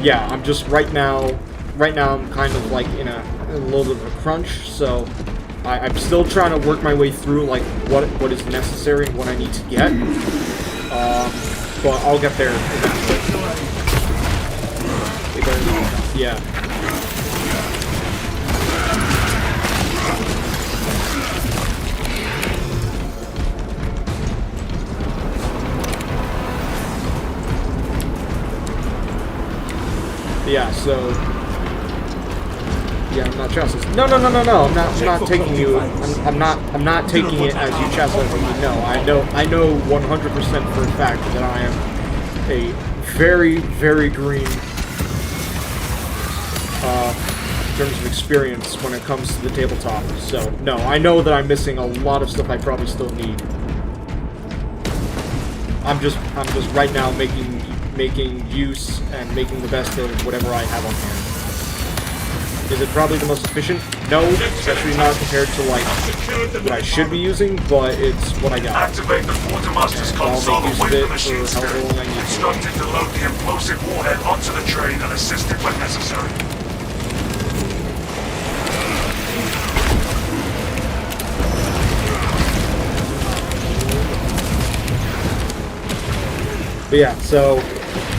Speaker 1: Yeah, I'm just right now I'm kind of like in a in a little bit of a crunch, so I'm still trying to work my way through like what is necessary and what I need to get. But I'll get there eventually. Yeah. Yeah, so yeah, I'm not chastising. No. I'm not taking you. I'm not taking it as you chastising me. No, I know 100% for a fact that I am a very, very green in terms of experience when it comes to the tabletop. So no, I know that I'm missing a lot of stuff I probably still need. I'm just right now making use and making the best of whatever I have on hand. Is it probably the most efficient? No, especially not compared to like what I should be using, but it's what I got.
Speaker 2: Activate the quartermaster's console and wait for machines to be instructed to load the implosive warhead onto the train and assist it when necessary.
Speaker 1: But yeah, so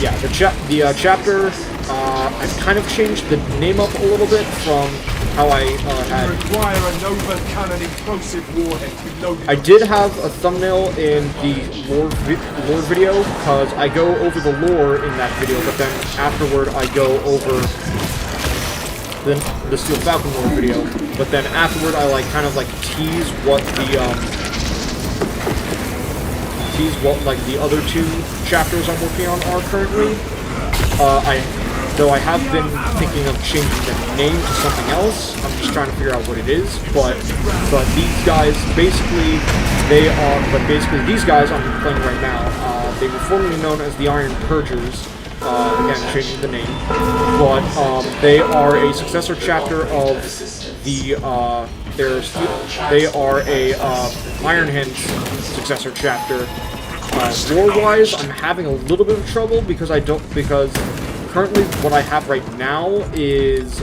Speaker 1: yeah, the chapter, I've kind of changed the name up a little bit from how I had.
Speaker 2: Require a Nova Cannon implosive warhead to be loaded.
Speaker 1: I did have a thumbnail in the lore video because I go over the lore in that video, but then afterward I go over the Steel Falcon lore video. But then afterward I like kind of like tease what the other two chapters I'm working on are currently. Though I have been thinking of changing the name to something else. I'm just trying to figure out what it is. But these guys basically these guys I'm playing right now. They were formerly known as the Iron Purgers. Again, changing the name. But they are a successor chapter of the they are a Iron Hand successor chapter. Lore-wise, I'm having a little bit of trouble because currently what I have right now is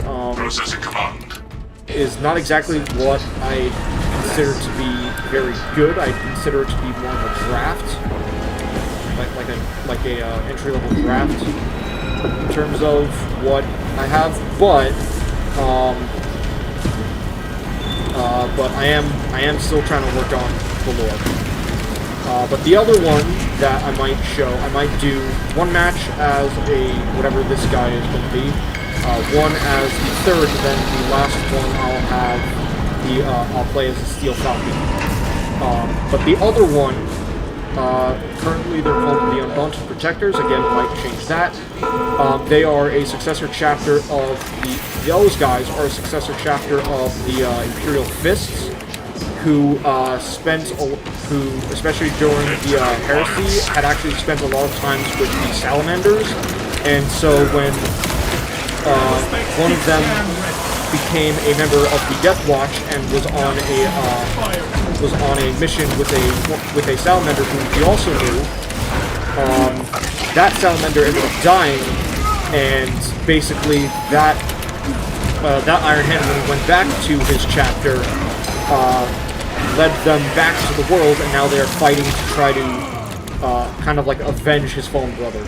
Speaker 1: not exactly what I consider to be very good. I consider it to be more of a draft, like a entry-level draft in terms of what I have, but I am still trying to work on the lore. But the other one that I might do one match as whatever this guy is going to be, one as the third, then the last one I'll play as the Steel Falcon. But the other one, currently they're called the Undaunted Protectors, again, might change that. They are a successor chapter of those guys are a successor chapter of the Imperial Fists, who especially during the Heresy, had actually spent a lot of times with the Salamanders, and so when one of them became a member of the Death Watch and was on a mission with a Salamander whom he also knew, that Salamander ended up dying, and basically that Iron Hand, when he went back to his chapter, led them back to the world, and now they're fighting to try to kind of like avenge his fallen brother.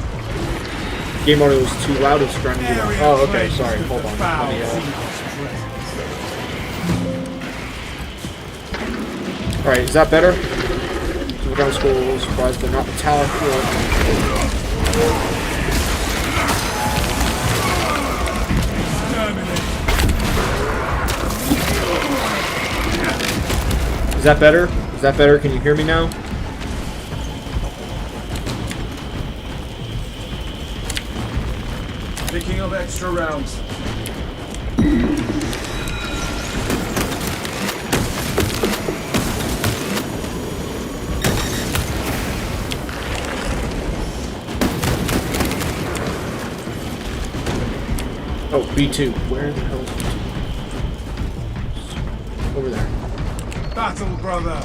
Speaker 1: Game audio is too loud, it's trying to do that. Oh, okay, sorry, hold on. Let me, Alright, is that better? So we're going to school, a little surprised they're not metallic or... Is that better? Is that better? Can you hear me now?
Speaker 2: Picking up extra rounds.
Speaker 1: Oh, B2. Where the hell is B2? Over there.
Speaker 2: Battle, brother.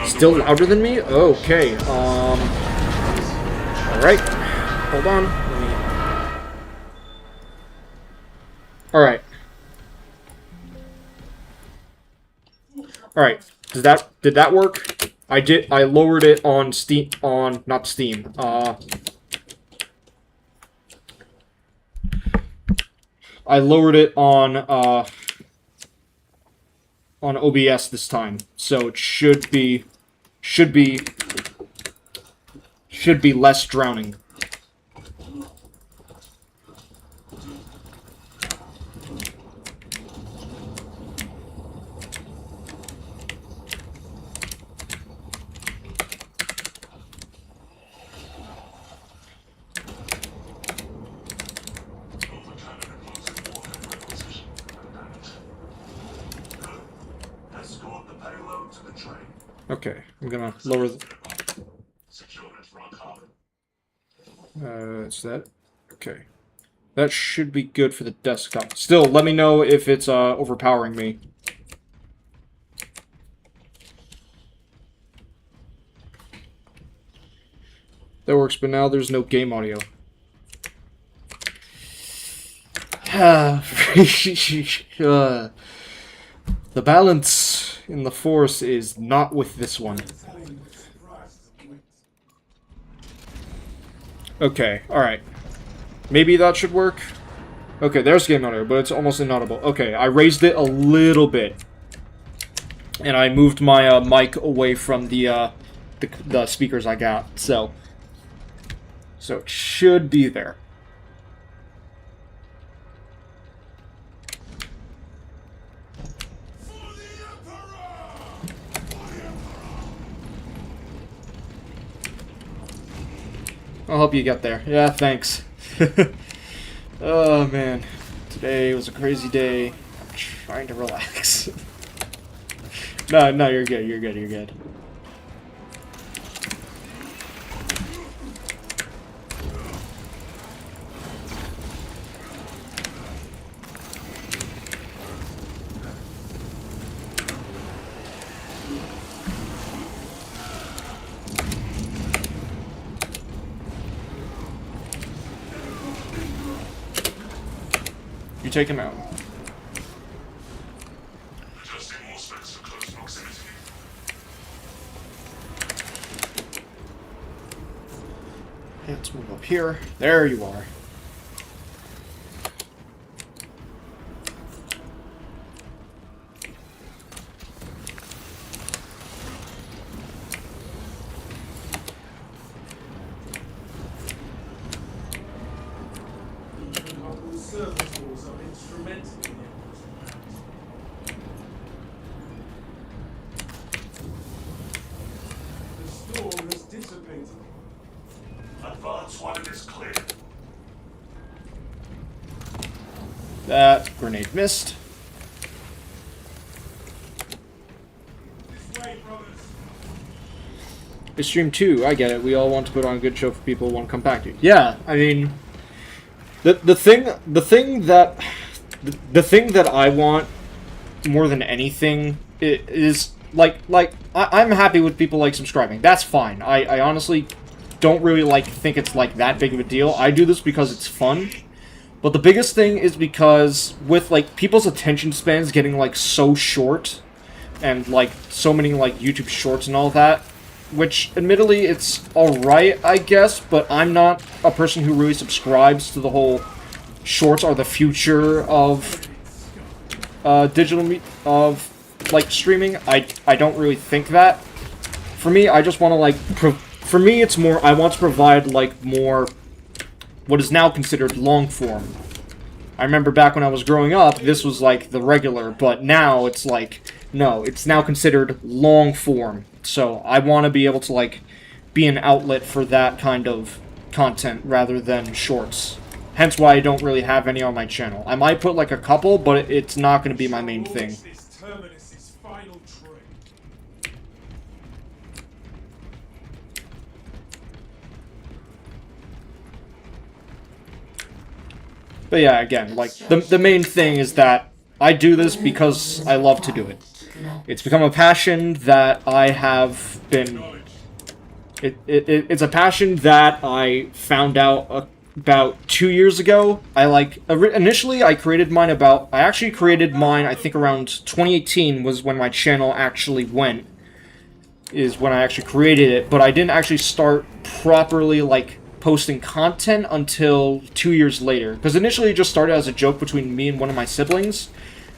Speaker 1: Still louder than me? Okay. Alright. Hold on. Alright. Alright. Did that work? I lowered it on Steam, not Steam, I lowered it on OBS this time, so it should be less drowning. Okay, I'm gonna lower the... Is that... Okay. That should be good for the desktop. Still, let me know if it's, overpowering me. That works, but now there's no game audio. The balance in the Force is not with this one. Okay, alright. Maybe that should work? Okay, there's game audio, but it's almost inaudible. Okay, I raised it a little bit. And I moved my mic away from the speakers I got, so it should be there. I'll help you get there. Yeah, thanks. Oh, man. Today was a crazy day. I'm trying to relax. No, you're good, you're good, you're good. You take him out. Let's move up here. There you are. That grenade missed. It's stream 2, I get it. We all want to put on a good show for people who want to come back to. Yeah, I mean, the thing that I want more than anything is I'm happy with people like subscribing. That's fine. I honestly don't really think it's that big of a deal. I do this because it's fun. But the biggest thing is because with people's attention spans getting so short and so many YouTube shorts and all that, which admittedly it's alright, I guess, but I'm not a person who really subscribes to the whole shorts are the future of streaming. I don't really think that. For me, I just want to for me it's more I want to provide more what is now considered long form. I remember back when I was growing up, this was the regular, but now it's no, it's now considered long form. So I want to be able to be an outlet for that kind of content rather than shorts. Hence why I don't really have any on my channel. I might put a couple, but it's not going to be my main thing. But yeah, again, the main thing is that I do this because I love to do it. It's become a passion that I have been... It's a passion that I found out about 2 years ago. Initially I created mine I think around 2018 was when my channel actually went, is when I actually created it, but I didn't actually start properly, like, posting content until 2 years later, because initially it just started as a joke between me and one of my siblings,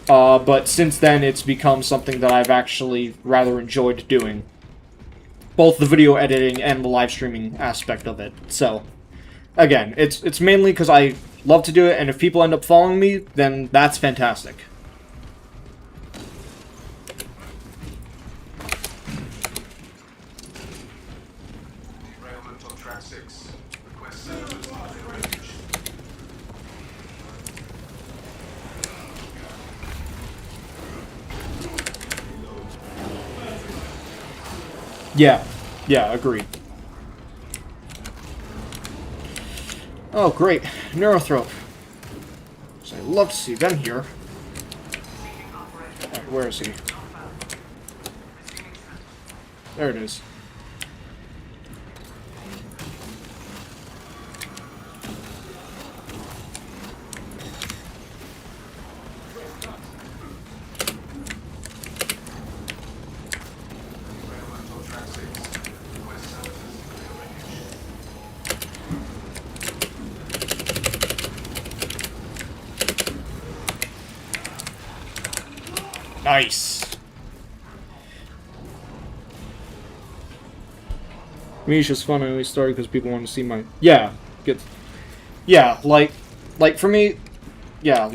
Speaker 1: but since then it's become something that I've actually rather enjoyed doing. Both the video editing and the live streaming aspect of it. So, again, it's mainly because I love to do it, and if people end up following me, then that's fantastic.
Speaker 2: Derailment on track 6. Request service target range.
Speaker 1: Yeah, agreed. Oh, great. Neurothrope. So I'd love to see them here. Alright, where is he? There it is.
Speaker 2: Derailment on track 6. Request services range.
Speaker 1: Nice. Me, it's just fun. I only started because people want to see my... Yeah, good. Yeah, like for me, yeah,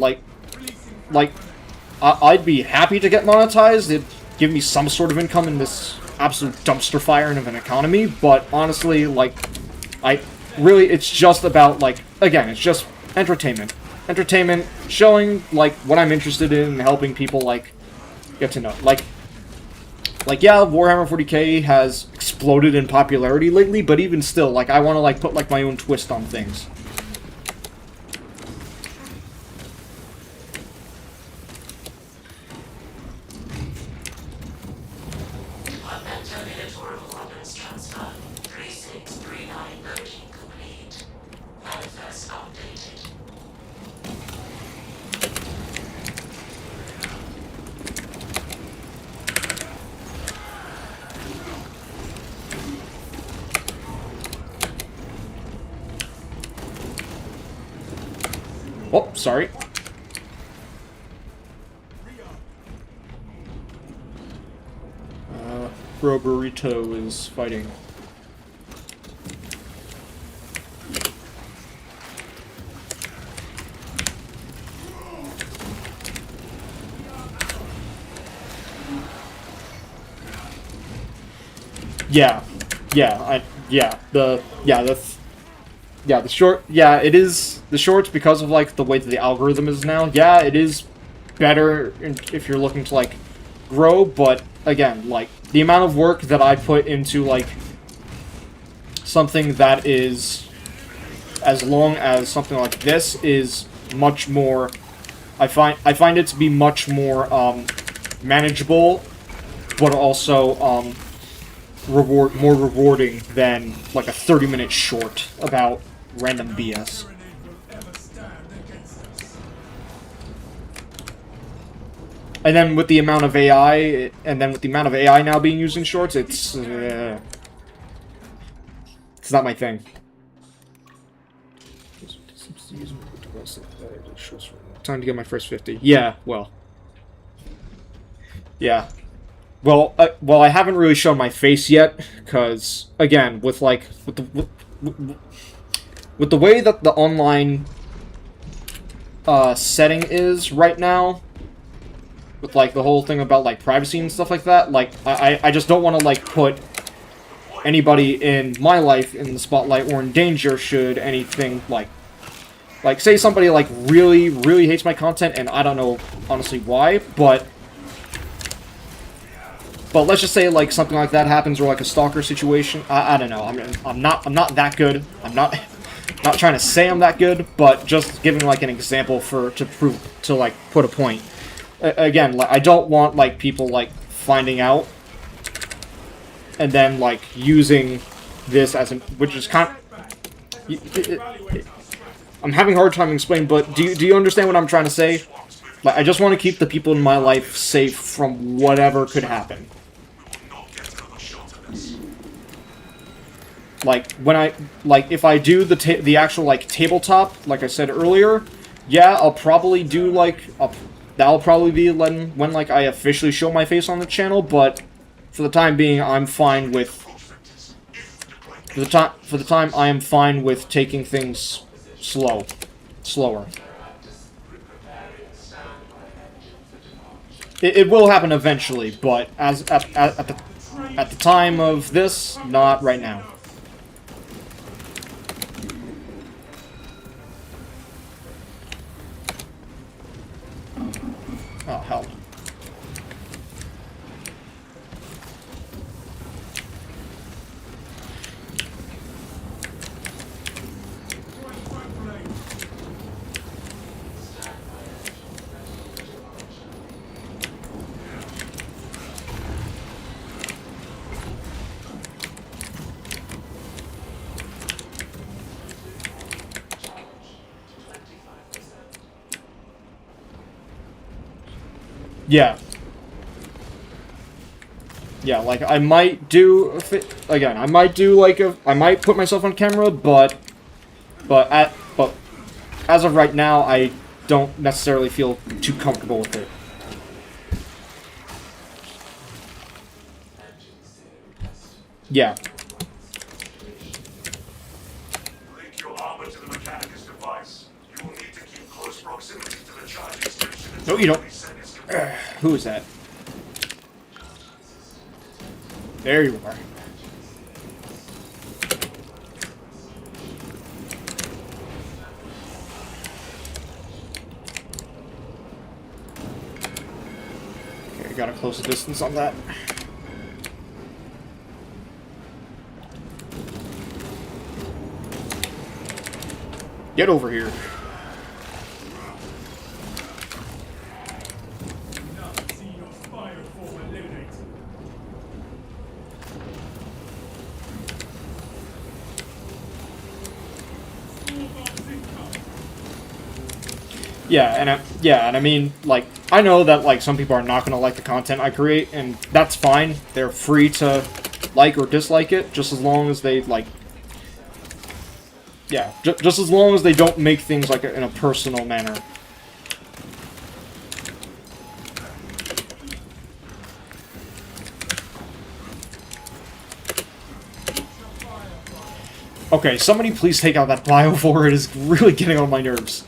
Speaker 1: I'd be happy to get monetized. It'd give me some sort of income in this absolute dumpster fire of an economy, but honestly, like, it's just about, like, again, it's just entertainment. Entertainment, showing, like, what I'm interested in and helping people, like, get to know. Like, yeah, Warhammer 40k has exploded in popularity lately, but even still, like, I want to, like, put, like, my own twist on things. Oh, sorry. Bro Burrito is fighting. The short, yeah, it is, the shorts, because of, like, the way that the algorithm is now, yeah, it is better if you're looking to, like, grow, but, again, like, the amount of work that I put into, like, something that is as long as something like this is much more, I find it to be much more, manageable, but also, more rewarding than, like, a 30-minute short about random BS. And then with the amount of AI, now being used in shorts, it's not my thing. Time to get my first 50. Yeah, well. Yeah. Well, I haven't really shown my face yet, because, again, with the way that the online setting is right now, with, like, the whole thing about, like, privacy and stuff like that, like, I just don't want to, like, put anybody in my life in the spotlight or in danger should anything, like, say somebody, like, really, really hates my content, and I don't know, honestly, why, but let's just say, like, something like that happens, or, like, a stalker situation. I don't know. I'm not that good. I'm not trying to say I'm that good, but just giving, like, an example to like, put a point. Again, like, I don't want, like, people, like, finding out and then, like, using this as which is kind of... I'm having a hard time explaining, but do you understand what I'm trying to say? Like, I just want to keep the people in my life safe from whatever could happen. Like, if I do the actual, like, tabletop, like I said earlier, yeah, I'll probably do, like, that'll probably be when, like, I officially show my face on the channel, but for the time being, I'm fine with, for the time, I am fine with taking things slower. It will happen eventually, but at the time of this, not right now. Oh, hell. Yeah. Yeah, like, I might do, again, I might do, like, I might put myself on camera, but as of right now, I don't necessarily feel too comfortable with it. Yeah.
Speaker 2: Link your armor to the Mechanicus device. You will need to keep close proximity to the charging station.
Speaker 1: No, you don't. Who is that? There you are. Okay, gotta close the distance on that. Get over here. Yeah, and I mean, like, I know that, like, some people are not gonna like the content I create, and that's fine. They're free to like or dislike it, just as long as they, like, yeah, just as long as they don't make things, like, in a personal manner. Okay, somebody please take out that biovore. It is really getting on my nerves.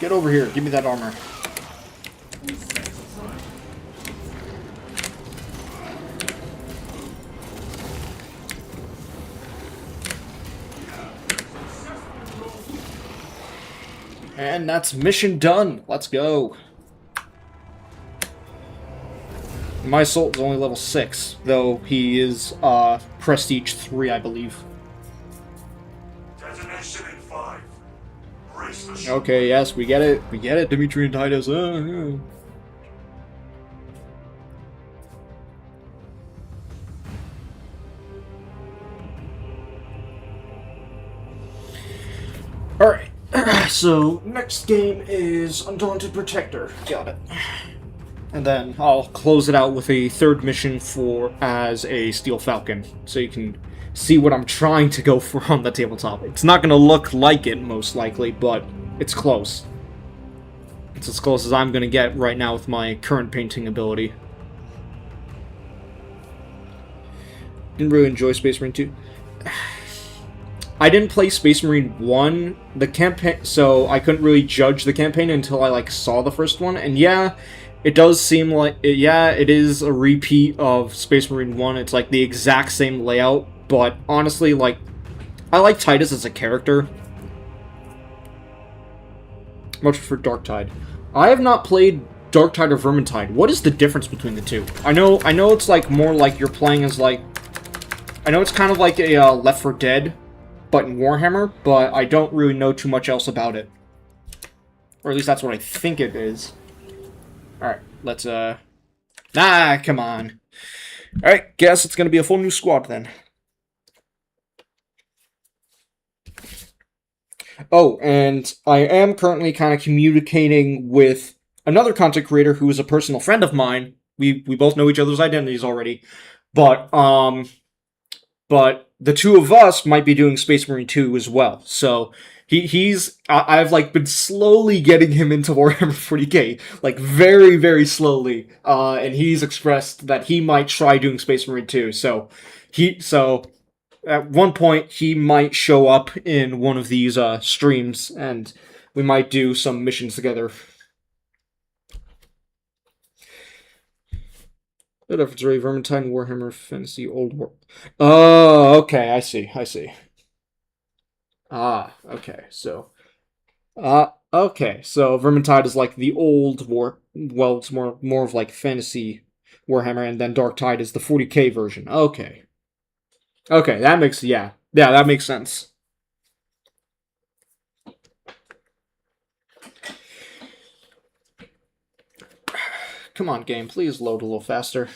Speaker 1: Get over here. Give me that armor. And that's mission done. Let's go. My Sultan's only level 6, though he is Prestige 3, I believe.
Speaker 2: Detonation in 5. Brace the
Speaker 1: Okay, yes, we get it. We get it, Dimitri and Titus. Yeah. Alright, so next game is Undaunted Protector. Got it. And then I'll close it out with a third mission as a Steel Falcon, so you can see what I'm trying to go for on the tabletop. It's not going to look like it, most likely, but it's close. It's as close as I'm going to get right now with my current painting ability. Didn't really enjoy Space Marine 2. I didn't play Space Marine 1, the campaign, so I couldn't really judge the campaign until I, like, saw the first one, and yeah, it does seem like, yeah, it is a repeat of Space Marine 1, it's, like, the exact same layout, but honestly, like, I like Titus as a character. Much prefer Darktide. I have not played Darktide or Vermintide. What is the difference between the two? I know it's like more like you're playing as like... I know it's kind of like a Left 4 Dead, but in Warhammer, but I don't really know too much else about it. Or at least that's what I think it is. Alright, let's, Nah, come on. Alright, guess it's gonna be a full new squad then. Oh, and I am currently kind of communicating with another content creator who is a personal friend of mine. We both know each other's identities already. But the two of us might be doing Space Marine 2 as well. So I've like been slowly getting him into Warhammer 40k, like very, very slowly. And he's expressed that he might try doing Space Marine 2. So at one point he might show up in one of these streams, and we might do some missions together. What difference really? Vermintide, Warhammer, Fantasy, Old War. Oh, okay, I see. Okay, so... okay, so Vermintide is like the old war... Well, it's more of like Fantasy Warhammer, and then Darktide is the 40k version. Okay. Okay, that makes... Yeah, that makes sense. Come on, game, please load a little faster.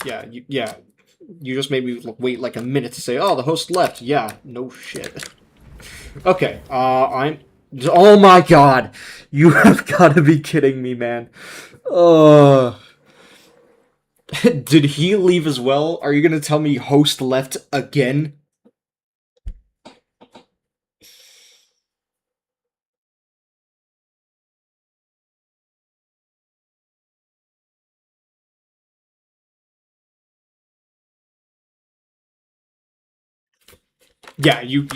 Speaker 1: Yeah, you just made me wait like a minute to say, oh, the host left. Yeah, no shit. Okay, oh my god! You have gotta be kidding me, man. Did he leave as well? Are you gonna tell me host left again? Yeah, you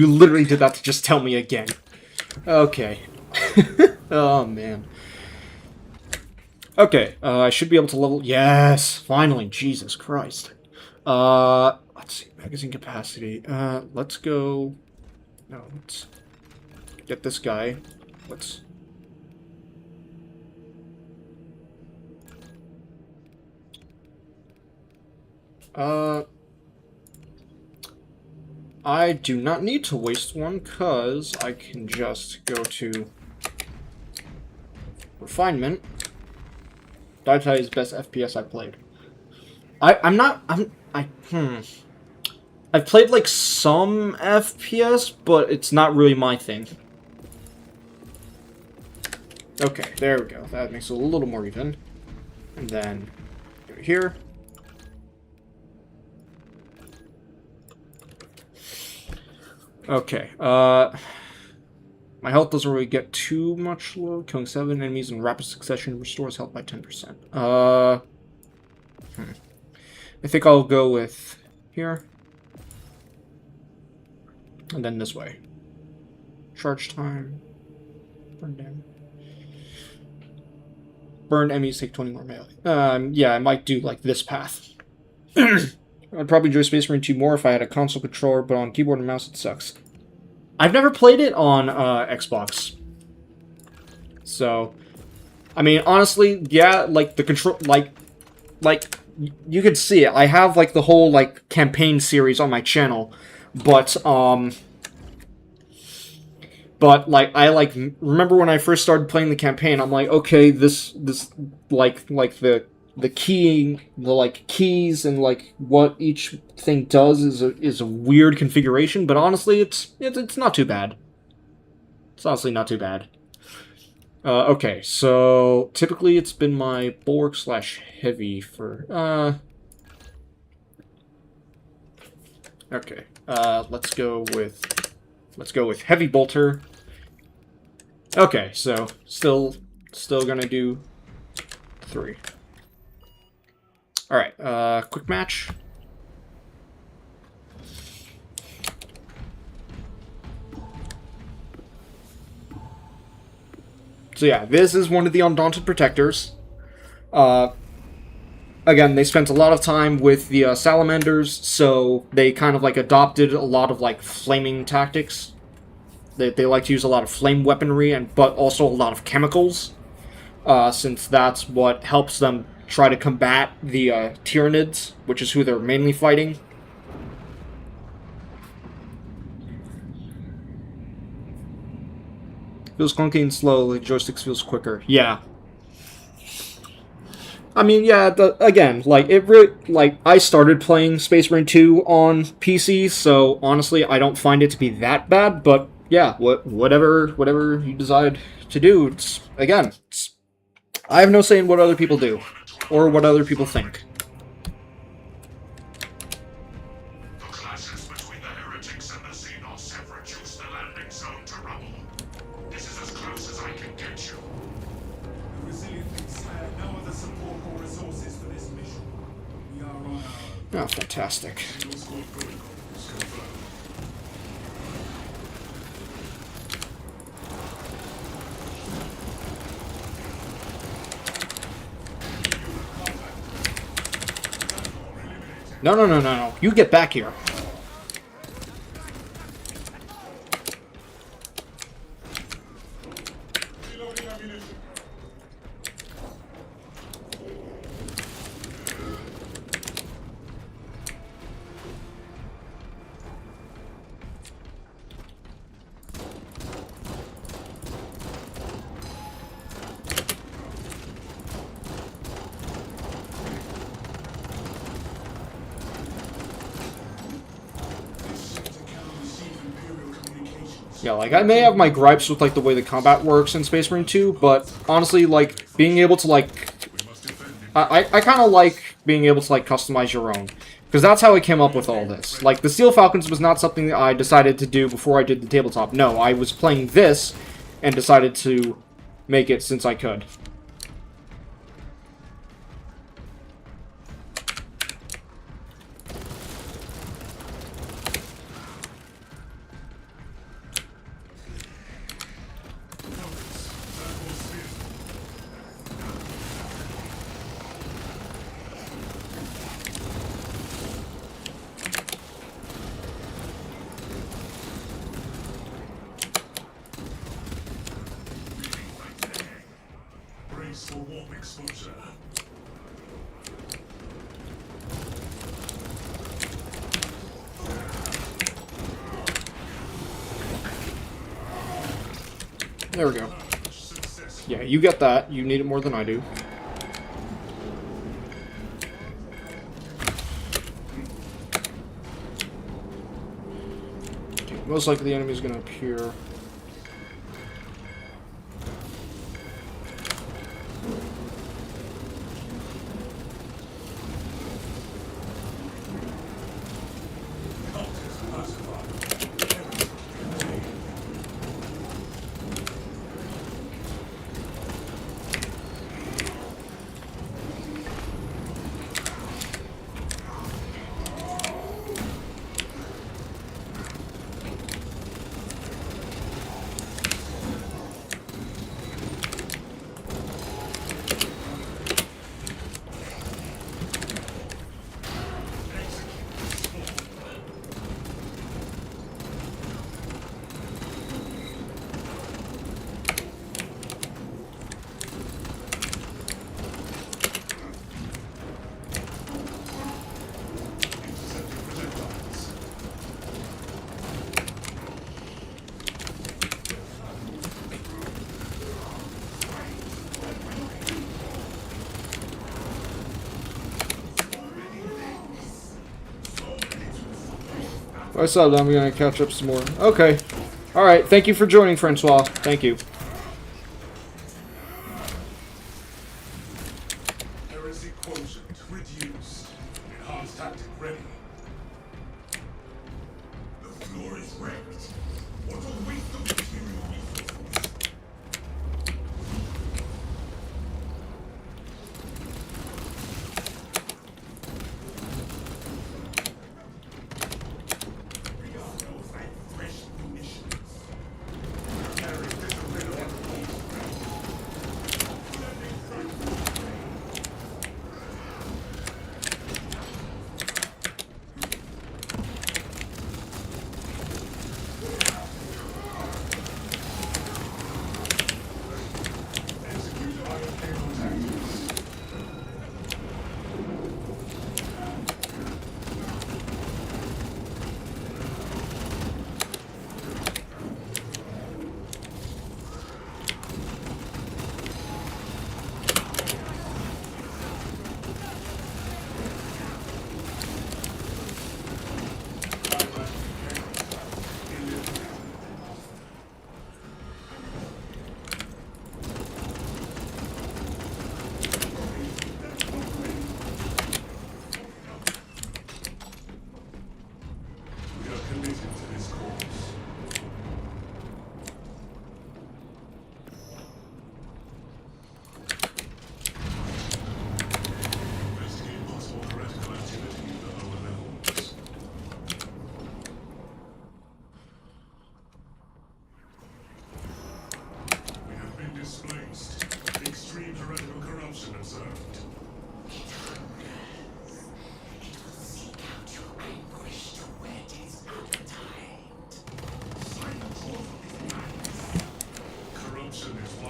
Speaker 1: literally did that to just tell me again. Okay. Oh, man. Okay, I should be able to level... Yes! Finally! Jesus Christ. Let's see. Magazine capacity. Let's go... No, let's... get this guy. Let's... I do not need to waste one, because I can just go to Refinement. Darktide is best FPS I've played. I've played, like, some FPS, but it's not really my thing. Okay, there we go. That makes it a little more even. And then, go here. Okay, my health doesn't really get too much low. Killing 7 enemies in rapid succession restores health by 10%. I think I'll go with here. And then this way. Charge time. Burn down. Burn enemies take 20 more melee. Yeah, I might do, like, this path. I'd probably enjoy Space Marine 2 more if I had a console controller, but on keyboard and mouse it sucks. I've never played it on Xbox. So, I mean, honestly, yeah, like, the control, like, you could see it. I have, like, the whole, like, campaign series on my channel, but, like, I, like, remember when I first started playing the campaign, I'm like, okay, this, like, the keying, the, like, keys and, like, what each thing does is a weird configuration, but honestly, it's not too bad. It's honestly not too bad. Okay, so typically it's been my Bulwark / Heavy for, okay, let's go with Heavy Bolter. Okay, so still gonna do 3. Alright, quick match. So yeah, this is one of the Undaunted Protectors. Again, they spent a lot of time with the Salamanders, so they kind of, like, adopted a lot of, like, flaming tactics. They like to use a lot of flame weaponry, but also a lot of chemicals, since that's what helps them try to combat the Tyranids, which is who they're mainly fighting. Feels clunky and slow, like joysticks feels quicker. Yeah. I mean, yeah, again, like, it really, like, I started playing Space Marine 2 on PC, so honestly, I don't find it to be that bad, but yeah, whatever you decide to do, I have no say in what other people do, or what other people think.
Speaker 2: The clashes between the heretics and the Xenos have reduced the landing zone to rubble. This is as close as I can get you.
Speaker 3: The resilient fleets have no other support or resources for this mission. We are on our
Speaker 1: Oh, fantastic. No. You get back here.
Speaker 3: reloading ammunition.
Speaker 1: Yeah, like, I may have my gripes with, like, the way the combat works in Space Marine 2, but honestly, like, being able to, like, I kind of like being able to, like, customize your own. Because that's how I came up with all this. Like, the Steel Falcons was not something that I decided to do before I did the tabletop. No, I was playing this and decided to make it since I could.
Speaker 2: Brace for warp exposure.
Speaker 1: There we go. Yeah, you get that. You need it more than I do. Okay, most likely the enemy's gonna appear. I saw that. I'm gonna catch up some more. Okay. Alright, thank you for joining, Francois. Thank you.
Speaker 3: Heresy quotient reduced. Enhanced tactic ready. The floor is wrecked. What a waste of material resources. Smells like fresh munitions. Carry this rid of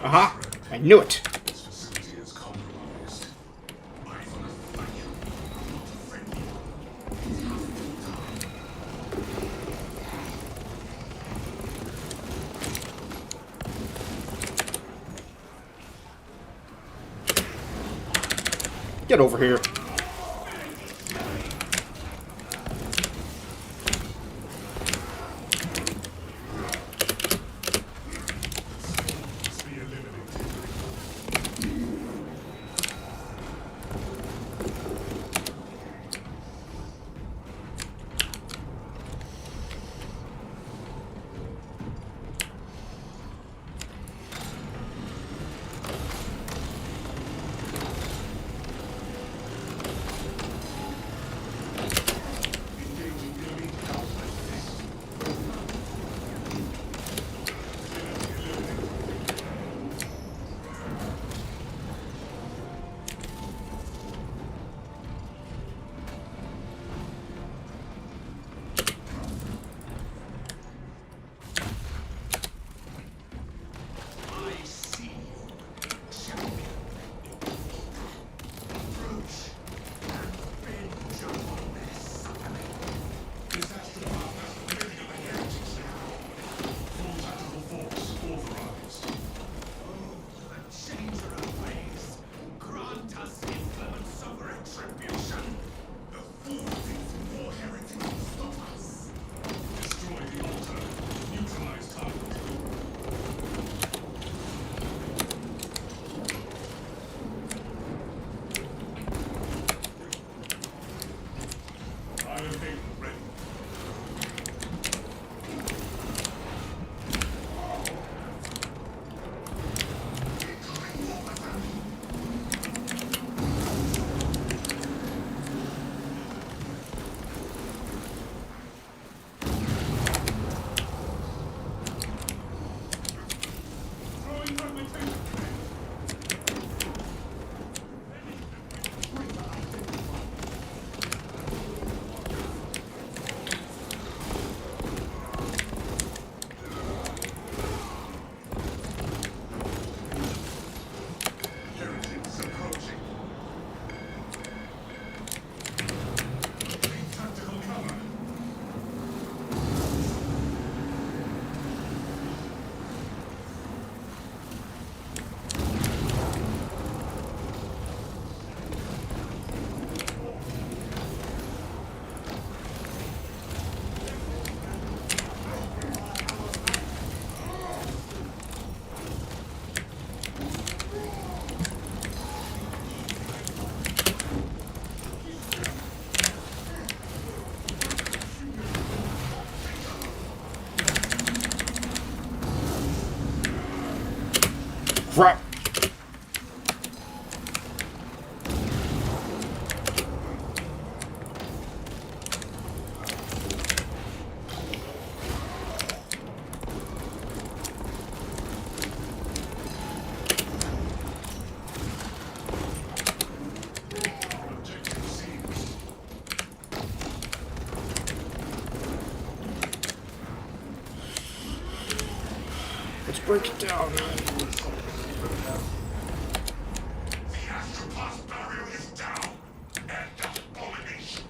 Speaker 1: Aha! I knew it!
Speaker 2: This facility is compromised. I want to fight you, not a friendly one.
Speaker 1: Get over here.
Speaker 2: Be eliminated.
Speaker 1: Crap! Let's break it down.
Speaker 2: The Astroplast barrier is down. End abomination.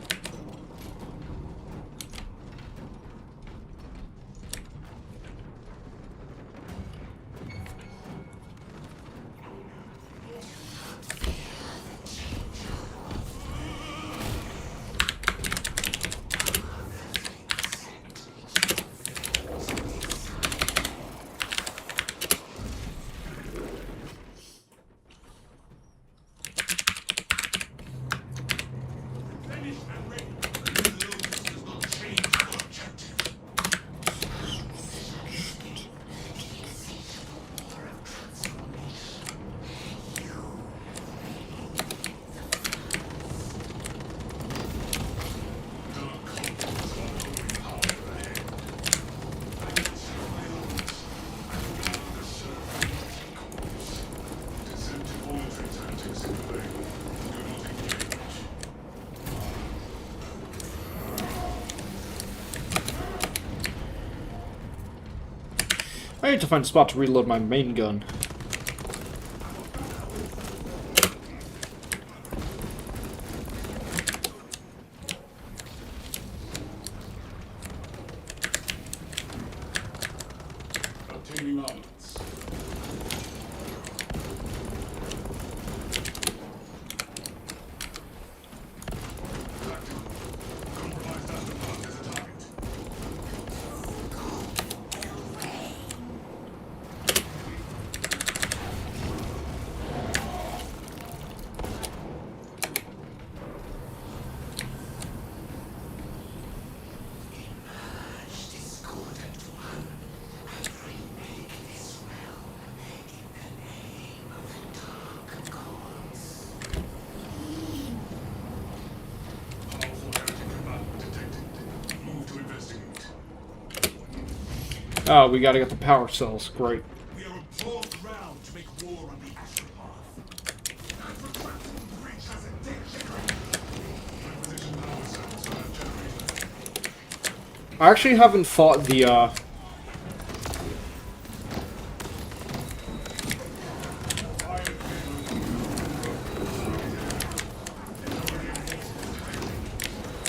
Speaker 1: I need to find a spot to reload my main gun. Oh, we gotta get the power cells. Great.
Speaker 3: We are absorbed ground to make war on the Astropath. And retraction breach has a dead generator. Requisition power cells for that generator.
Speaker 1: I actually haven't fought the,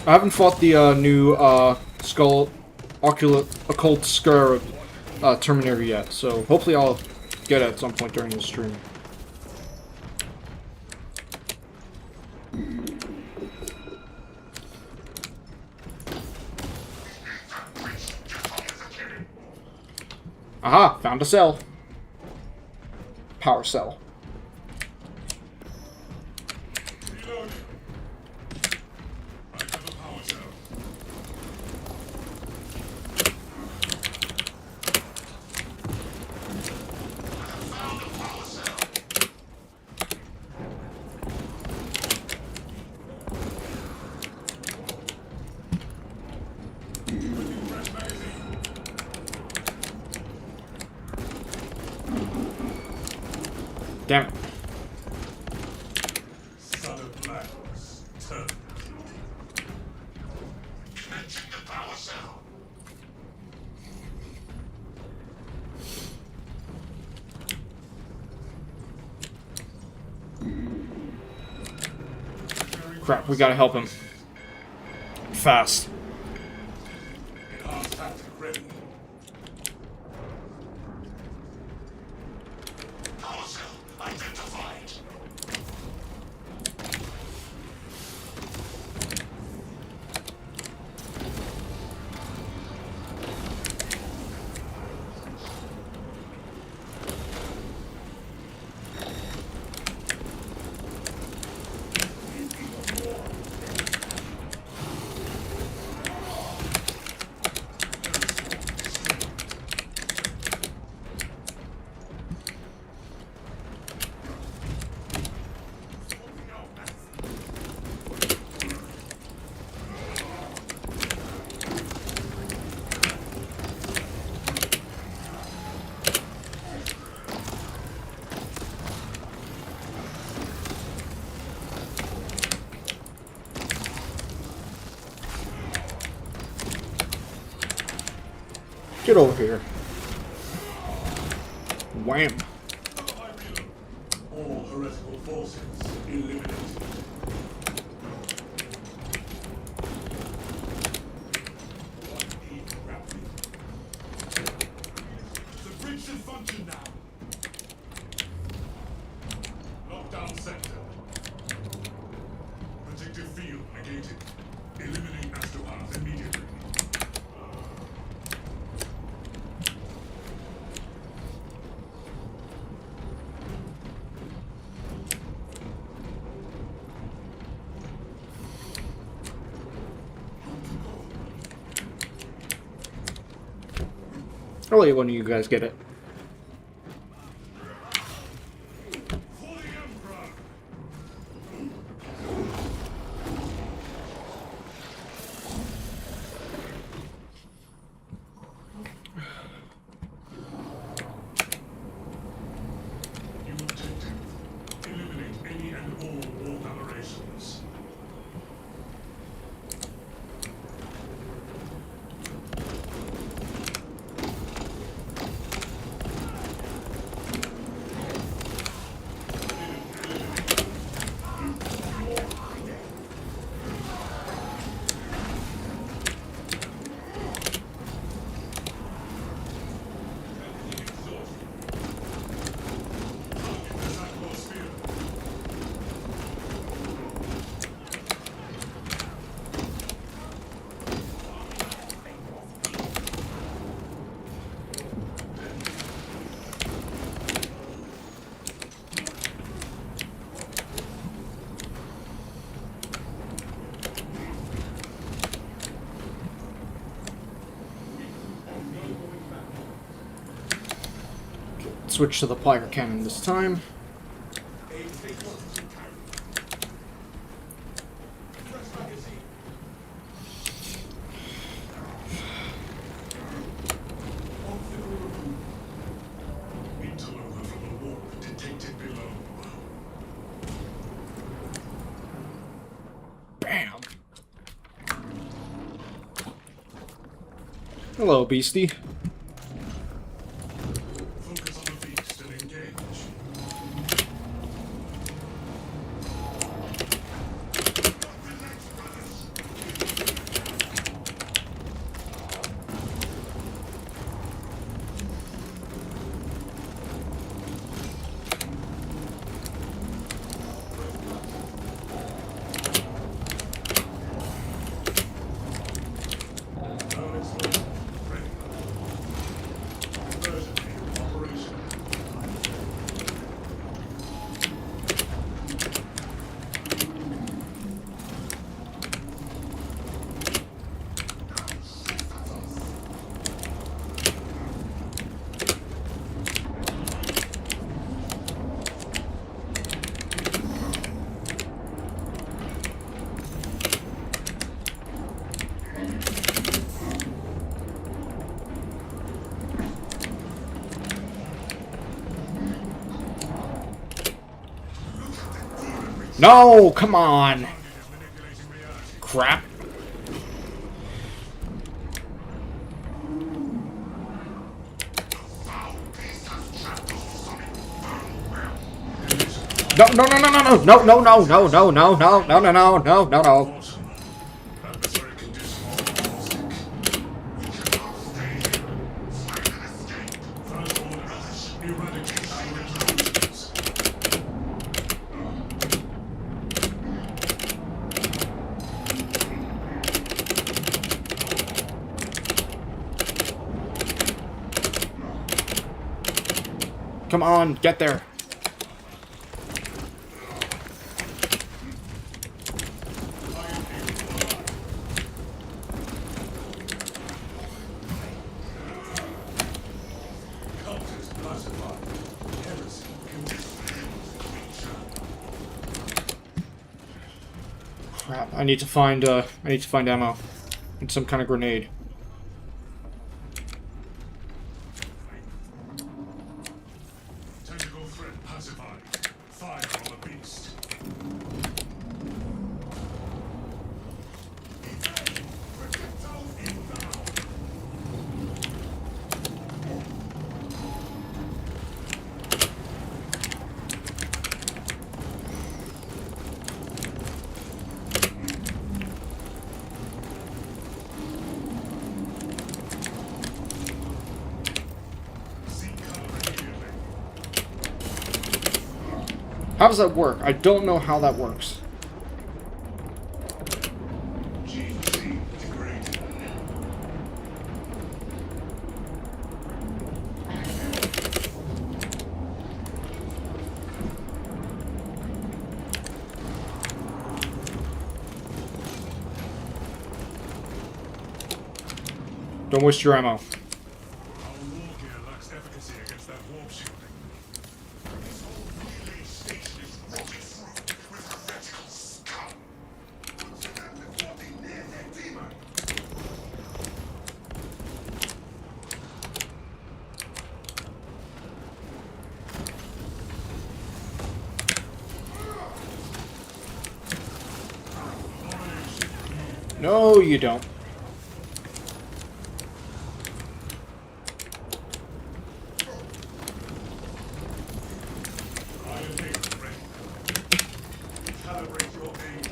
Speaker 1: I haven't fought the, new, Skull... Occult Scarab, Terminator yet, so hopefully I'll get it at some point during the stream. Aha! Found a cell. Power cell.
Speaker 3: Reloading. I have a power cell.
Speaker 2: Found a power cell.
Speaker 3: Fresh magazine.
Speaker 1: Damn it.
Speaker 3: Son of Blackness. Turn.
Speaker 2: Connecting the power cell.
Speaker 1: Crap, we gotta help him. Fast.
Speaker 3: Enhanced tactic ready.
Speaker 2: Power cell identified.
Speaker 1: Get over here. Wham.
Speaker 3: All heretical forces eliminated. The bridge should function now. Lockdown sector. Protective field negated. Eliminate Astropath immediately.
Speaker 1: I'll let one of you guys get it.
Speaker 3: For the Emperor! New objective. Eliminate any and all warp aberrations.
Speaker 1: Switch to the plier cannon this time. Hello, beastie.
Speaker 3: Focus on the beast and engage.
Speaker 1: No, come on. Crap. No, no, no, no, no, no, no, no, no, no, no, no, no, no, no, no, no, no, no.
Speaker 3: Adversary condition toxic. First order. Eradicate our intelligence.
Speaker 1: Come on, get there.
Speaker 3: Cultist classified. Heresy
Speaker 1: Crap, I need to find ammo. And some kind of grenade.
Speaker 3: Tactical threat pacified. Fire on the beast.
Speaker 1: How does that work? I don't know how that works.
Speaker 3: GC degraded.
Speaker 1: Don't waste your ammo.
Speaker 3: Our war gear lacks efficacy against that warp shielding.
Speaker 2: This whole relay station is rotted through with heretical scum. Answer them before they near their demon.
Speaker 1: No, you don't.
Speaker 3: Iron Gate ready. Calibrate your aim.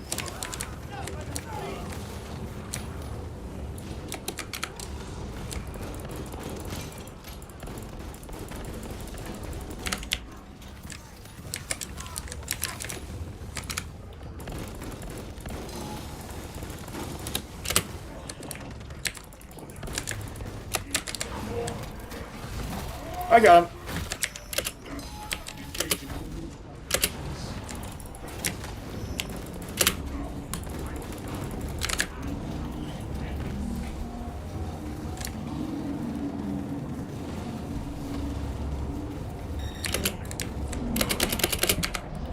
Speaker 1: I got him.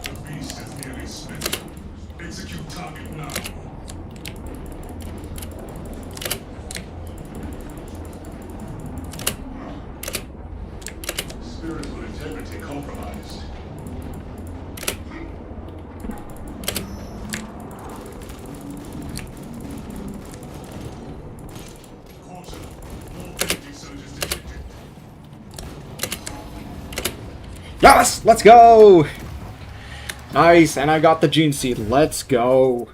Speaker 3: The beast is nearly smitten. Execute target now.
Speaker 1: Yes! Let's go! Nice, and I got the gene seed. Let's go.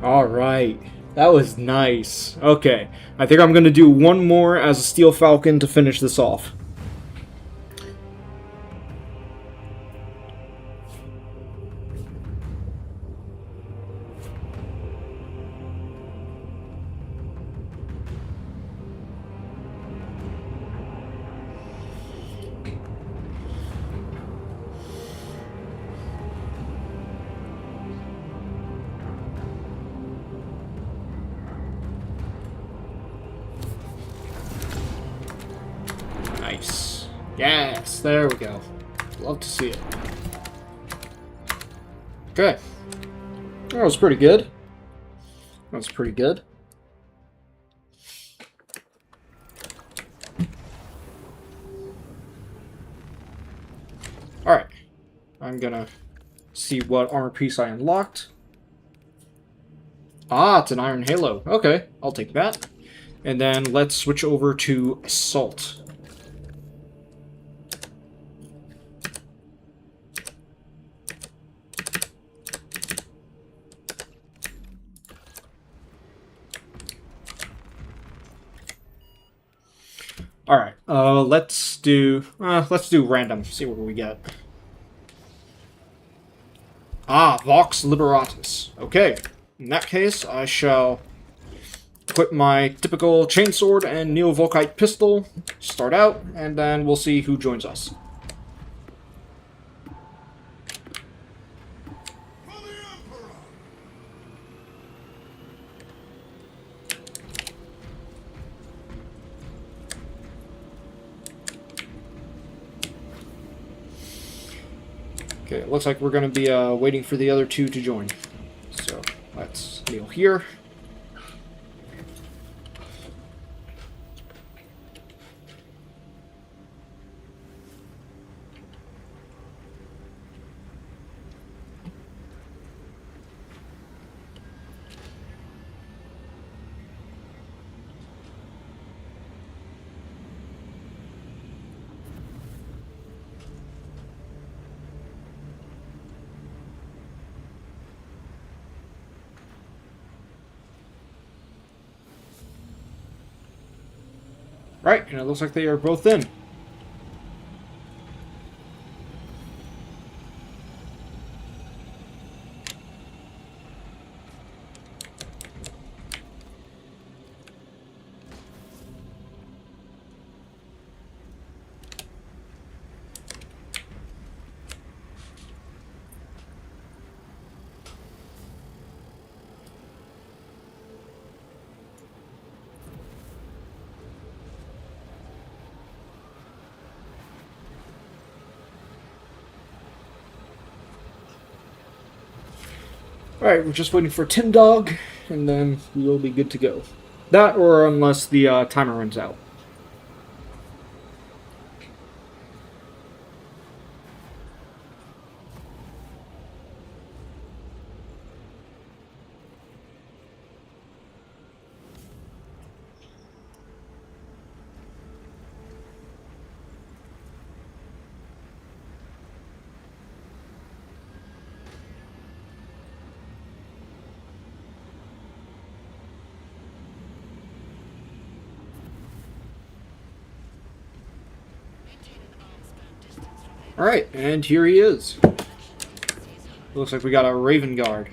Speaker 1: Alright. That was nice. Okay. I think I'm going to do one more as a Steel Falcon to finish this off. Nice. Yes, there we go. Love to see it. Okay. That was pretty good. That was pretty good. Alright. I'm gonna see what armor piece I unlocked. Ah, it's an Iron Halo. Okay, I'll take that. And then let's switch over to Assault. All right. Let's do random. See what we get. Ah, Vox Liberatus. Okay. In that case, I shall equip my typical chainsword and Neo-Volkite pistol. Start out, and then we'll see who joins us.
Speaker 3: For the Emperor!
Speaker 1: Okay, it looks like we're going to be waiting for the other two to join. So let's kneel here. Right, and it looks like they are both in. Alright, we're just waiting for Tim Dog, and then we will be good to go. That, or unless the timer runs out. Alright, and here he is. Looks like we got a Raven Guard.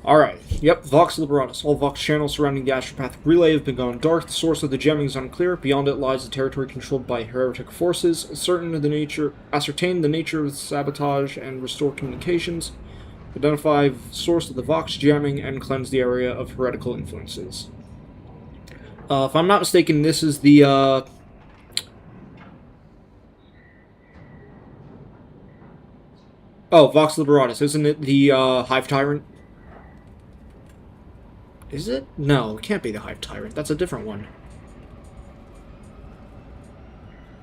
Speaker 1: Alright, yep, Vox Liberatus. All Vox channels surrounding the Astropathic Relay have been gone dark. The source of the gemming is unclear. Beyond it lies the territory controlled by heretic forces. Ascertain the nature of the sabotage and restore communications. Identify the source of the Vox jamming and cleanse the area of heretical influences. If I'm not mistaken, this is the, Oh, Vox Liberatus, isn't it the Hive Tyrant? Is it? No, it can't be the Hive Tyrant. That's a different one.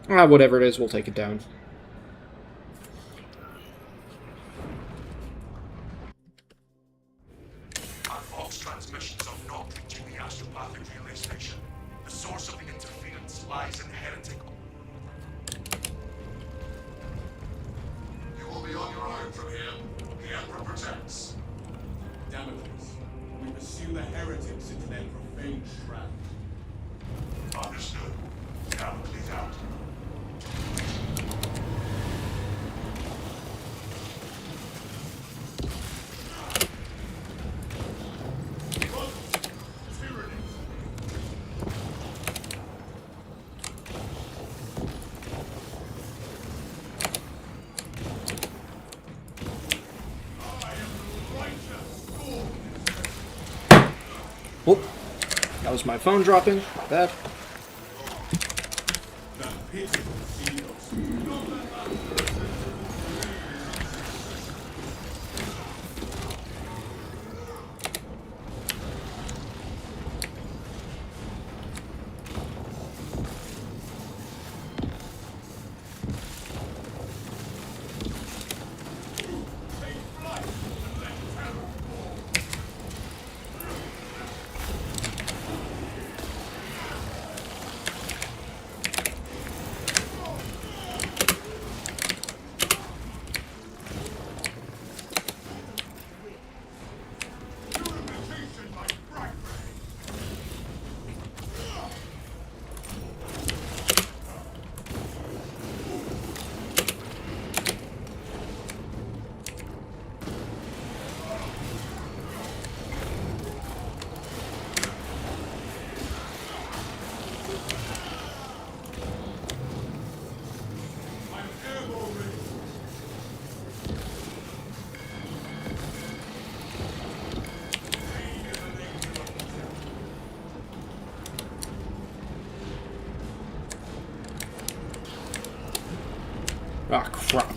Speaker 1: Ah, whatever it is, we'll take it down.
Speaker 2: Our Vox transmissions are not reaching the astropathic relay station. The source of the interference lies in Heretic. You will be on your own from here. The Emperor protects.
Speaker 3: Damocles, we pursue the heretics into their profane shroud.
Speaker 2: Understood. Damocles out.
Speaker 1: Whoop. That was my phone dropping. My bad.
Speaker 3: The pitiful seals.
Speaker 1: Ah, crap.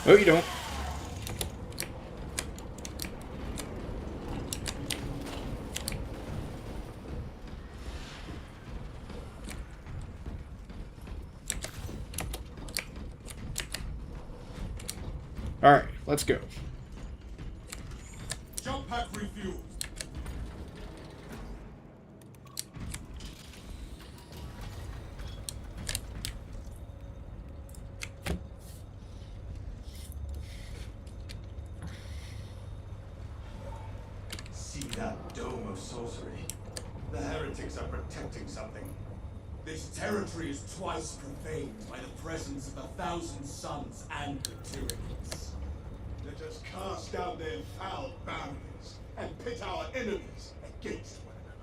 Speaker 1: Oh, you don't. Alright, let's go.
Speaker 3: Jump pack refueled.
Speaker 4: See that dome of sorcery? The heretics are protecting something.
Speaker 3: This territory is twice profaned by the presence of 1,000 suns and the Tyranids.
Speaker 4: Let us cast down their foul boundaries and pit our enemies against one another.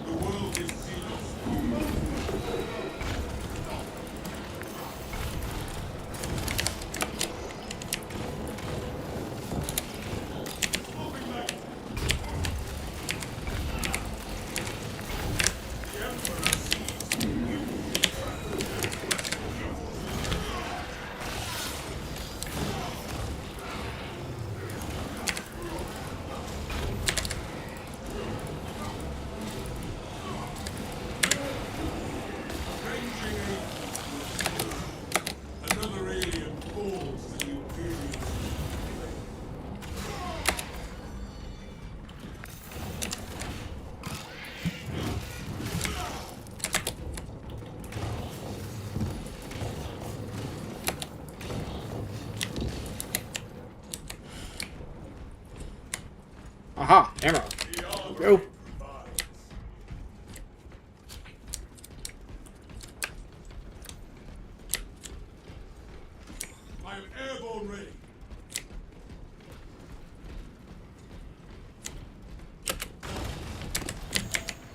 Speaker 3: The world is zealous.
Speaker 1: Aha! Ammo. Go.
Speaker 3: I am airborne ready.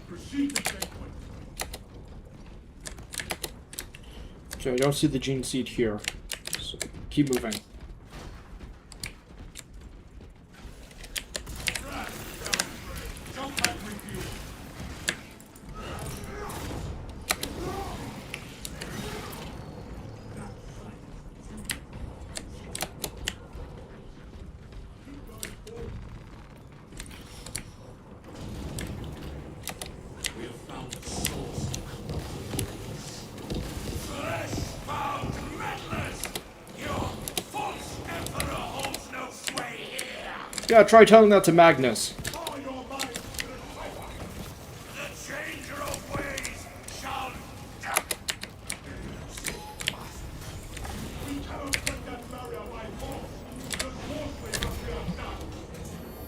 Speaker 3: Proceed to checkpoint.
Speaker 1: So I don't see the gene seed here. So keep moving.
Speaker 3: Jump back refuel. We have found the source.
Speaker 2: Flesh-bound meddlers! Your false emperor holds no sway here!
Speaker 1: Yeah, try telling that to Magnus.
Speaker 3: Follow your mind to the fight.
Speaker 2: The changer of ways shall...
Speaker 3: We cannot break that barrier by force. The force may not be undone.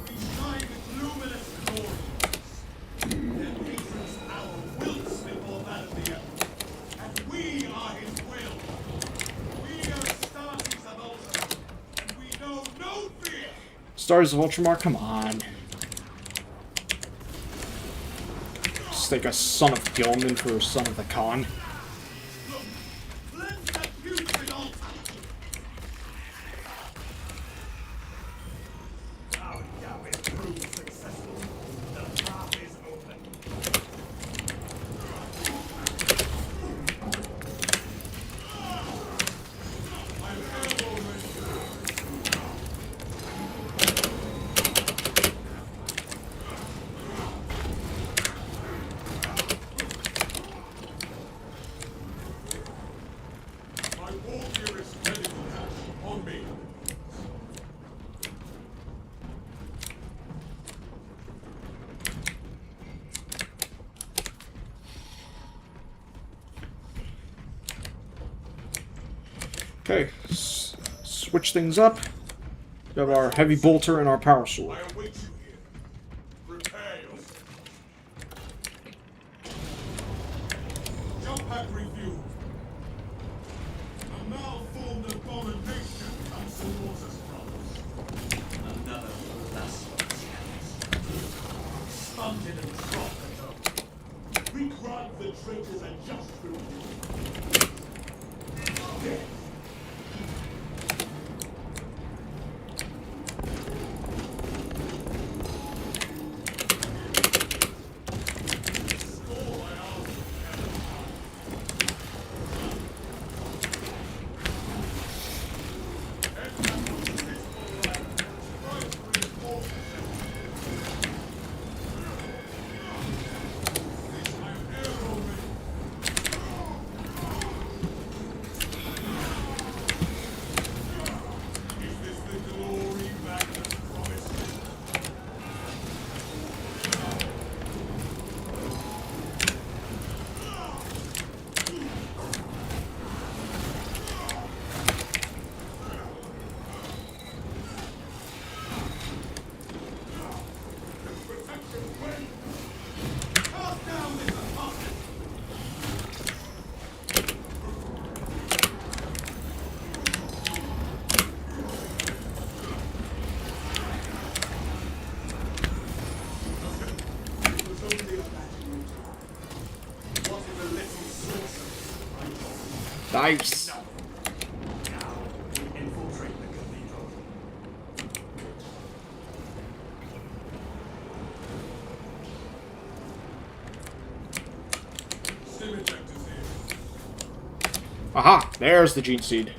Speaker 3: We shine with luminous glory. Their patron's power wilts before that of the earth. And we are his will. We are Astartes of Ultramar, and we know no fear.
Speaker 1: Stars of Ultramar, come on. Just like a son of Gilman for a son of the Khan.
Speaker 3: Cleanse that putrid altar. Our Yahweh proved successful. The path is open. I'm airborne ready. My war gear is ready to dash. On me.
Speaker 1: Okay, switch things up. We have our heavy bolter and our power sword.
Speaker 3: I await you here. Prepare yourself. Jump pack review. A malformed abomination comes towards us, brothers. Another blasphemous act. Stunted and dropped the dome. We grant the traitors a just reward. Death.
Speaker 1: Nice.
Speaker 3: Infiltrate the cathedral. Stim injectors here.
Speaker 1: Aha! There's the gene seed.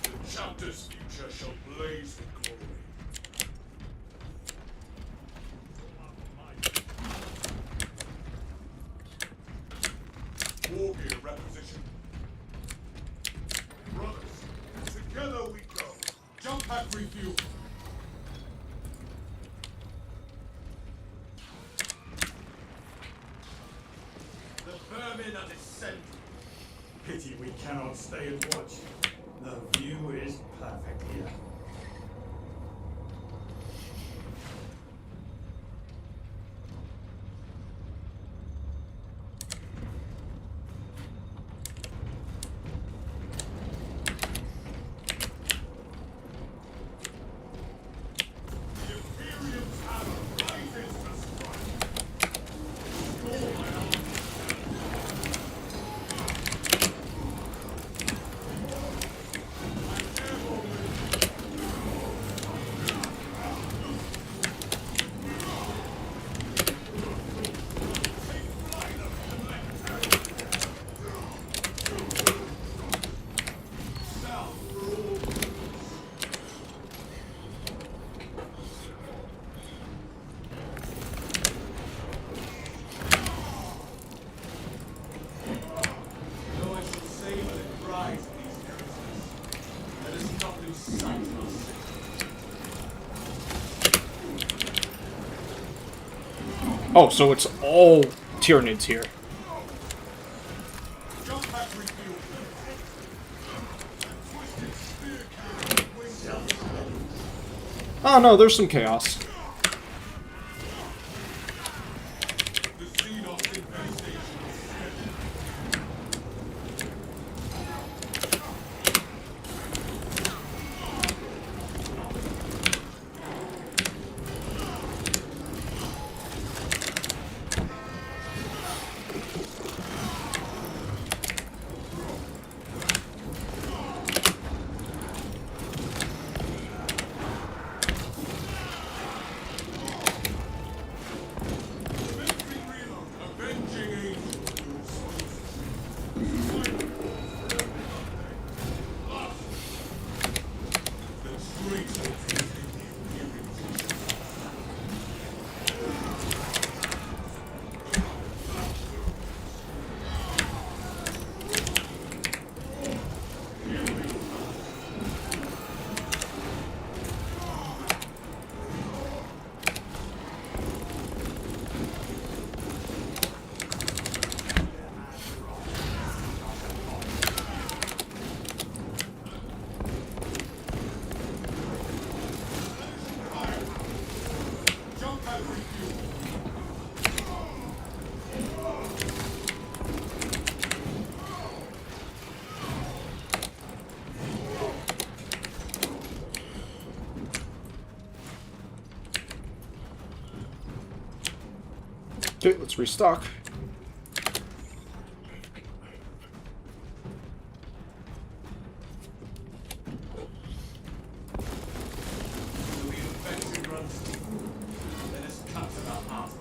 Speaker 3: The chapter's future shall blaze with glory. War gear requisition. Brothers, together we go. Jump pack refuel. The vermin are descending. Pity we cannot stay and watch. The view is perfect here.
Speaker 1: Oh, so it's all Tyranids here.
Speaker 3: Jump pack refuel. Twisted spear cannon. Wings.
Speaker 1: Oh no, there's some chaos.
Speaker 3: The Xenos infestation is steady. Avenging angels. The traits of the jump pack refuel.
Speaker 1: Okay, let's restock.
Speaker 3: So the infection runs deep. Let us cut to the heart.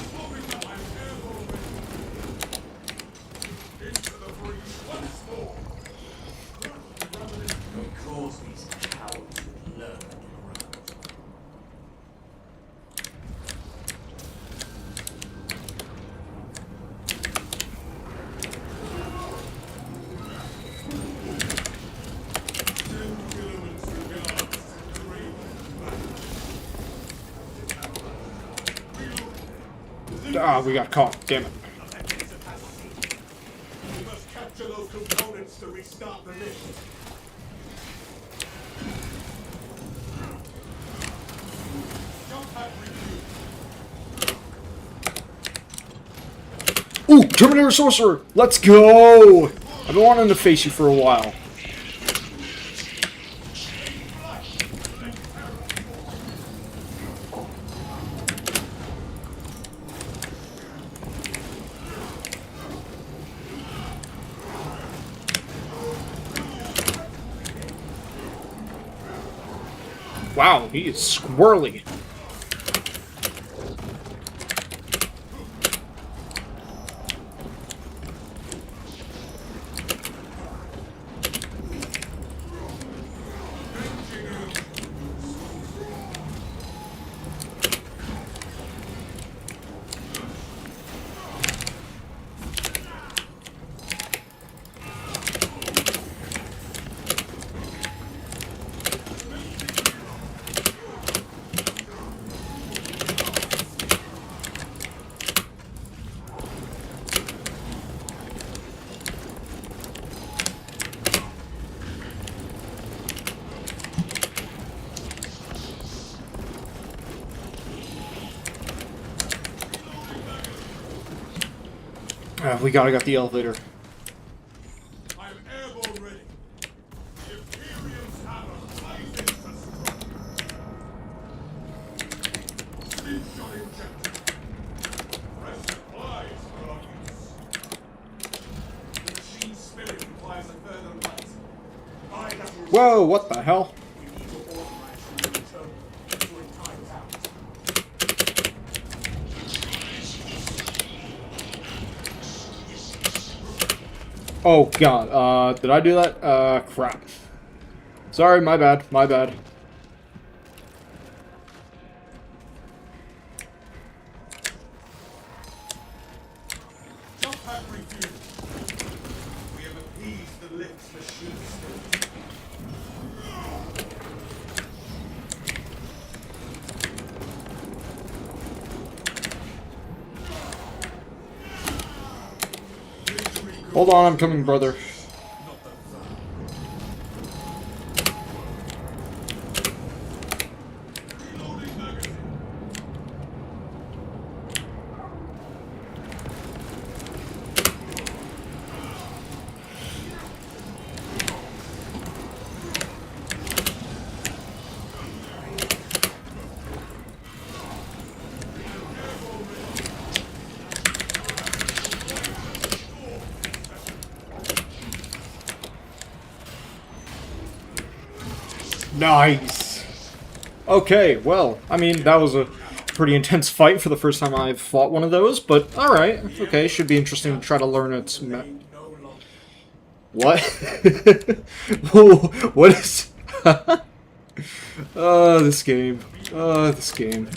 Speaker 3: Swapping up my airborne weapon. Into the breach once more. Because these cowards would learn around.
Speaker 1: Ah, we got caught. Damn it.
Speaker 3: We must capture those components to restart the mission. Jump pack review.
Speaker 1: Ooh, Terminator Sorcerer! Let's go! I've been wanting to face you for a while. Wow, he is squirrely. We gotta get the elevator.
Speaker 3: I'm airborne ready. The Imperium's hammer blazes the strike. Slingshot injector. Fresh supplies for our use. The machine spirit requires a further light. By that
Speaker 1: Whoa, what the hell?
Speaker 3: we need to authorize the return before it times out.
Speaker 1: Oh god, did I do that? Crap. Sorry, my bad, my bad.
Speaker 3: Jump pack refuel. We have a lifts the shield state.
Speaker 1: Hold on, I'm coming, brother.
Speaker 3: Not the third. Reloading magazine.
Speaker 1: Nice. Okay, well, I mean, that was a pretty intense fight for the first time I've fought one of those, but alright. Okay, should be interesting to try to learn its... What? What is... Oh, this game. Oh, this game.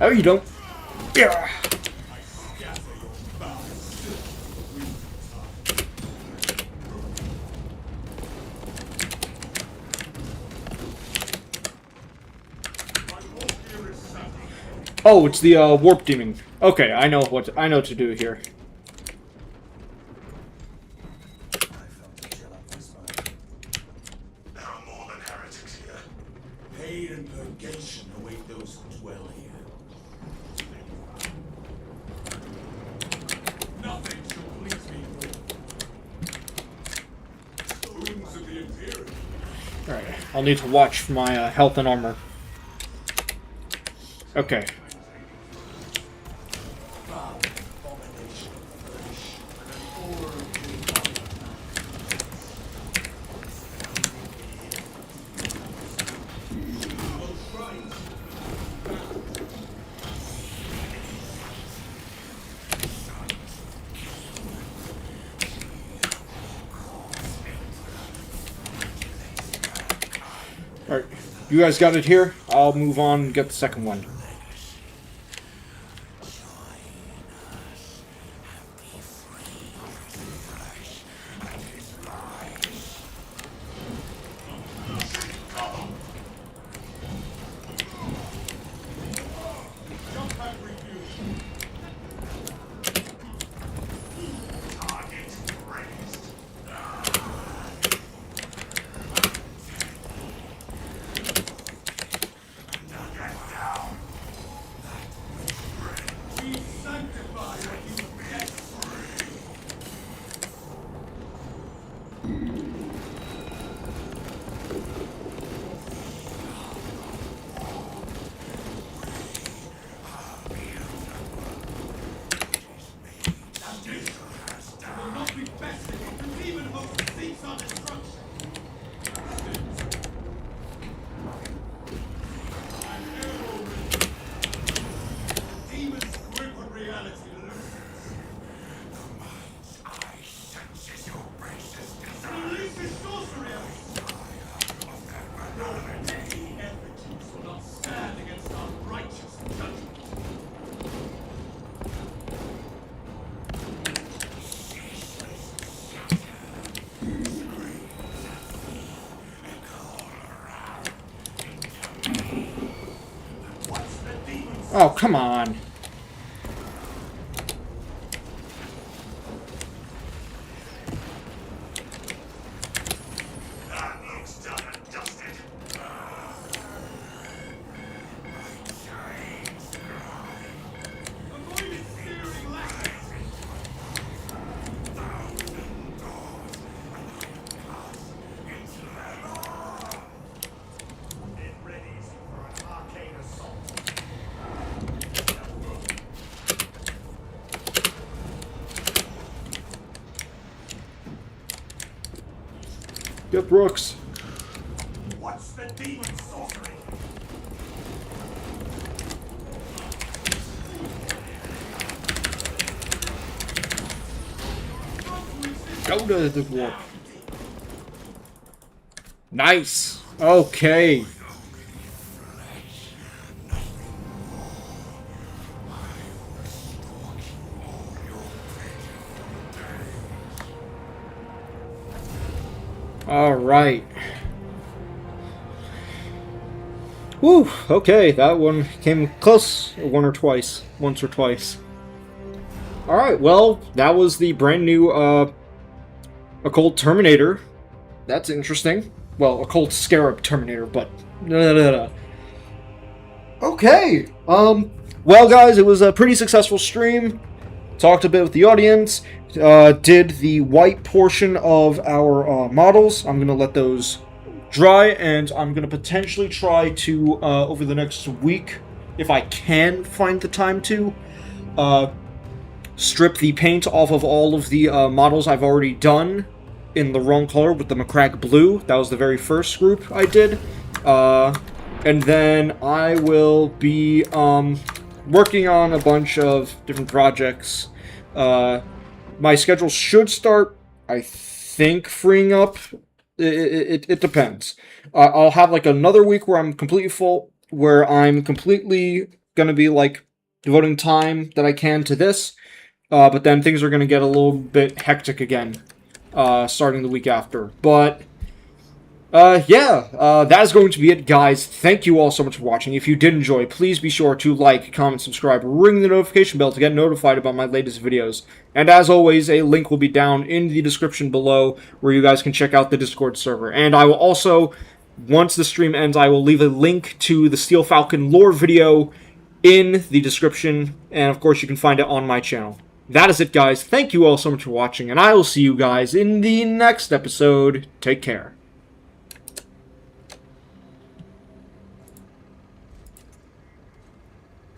Speaker 1: Oh, you don't. Yeah. Oh, it's the warp demon. Okay, I know what to do here.
Speaker 2: There are more than heretics here.
Speaker 3: Pain and purgation await those who dwell here. Nothing shall please me more. Wounds of the Imperium.
Speaker 1: Alright, I'll need to watch for my health and armor. Okay.
Speaker 3: Abomination of flesh and an orgy of
Speaker 1: Alright, you guys got it here? I'll move on and get the second one.
Speaker 3: jump back refuel.
Speaker 2: Target raised. Get down.
Speaker 3: We sanctify what you get. It will not be best if the demon host seeks our destruction. An arrow release. Demon's grip on reality loosens. Release his sorcery out. No effigies will not stand against our righteous judgment. What's the demon's
Speaker 1: Oh, come on.
Speaker 2: That looks done and dusted.
Speaker 3: avoided searing lash?
Speaker 2: It readies for an arcane assault.
Speaker 1: Get Brooks.
Speaker 2: What's the demon's sorcery?
Speaker 1: Go to the warp. Nice. Okay. All right. Whew. Okay, that one came close once or twice. All right. Well, that was the brand new Occult Terminator. That's interesting. Well, Occult Scarab Terminator, but okay. Well, guys, it was a pretty successful stream. Talked a bit with the audience. Did the white portion of our models. I'm gonna let those dry, and I'm gonna potentially try to over the next week, if I can find the time to, strip the paint off of all of the models I've already done in the wrong color with the McCrack blue. That was the very first group I did. And then I will be working on a bunch of different projects. My schedule should start, I think, freeing up. It depends. I'll have like another week where I'm completely full, where I'm completely gonna be like devoting time that I can to this. But then things are gonna get a little bit hectic again, starting the week after. But yeah, that is going to be it, guys. Thank you all so much for watching. If you did enjoy, please be sure to like, comment, subscribe, ring the notification bell to get notified about my latest videos. And as always, a link will be down in the description below where you guys can check out the Discord server. And I will also, once the stream ends, I will leave a link to the Steel Falcon lore video in the description. And of course, you can find it on my channel. That is it, guys. Thank you all so much for watching, and I will see you guys in the next episode. Take care.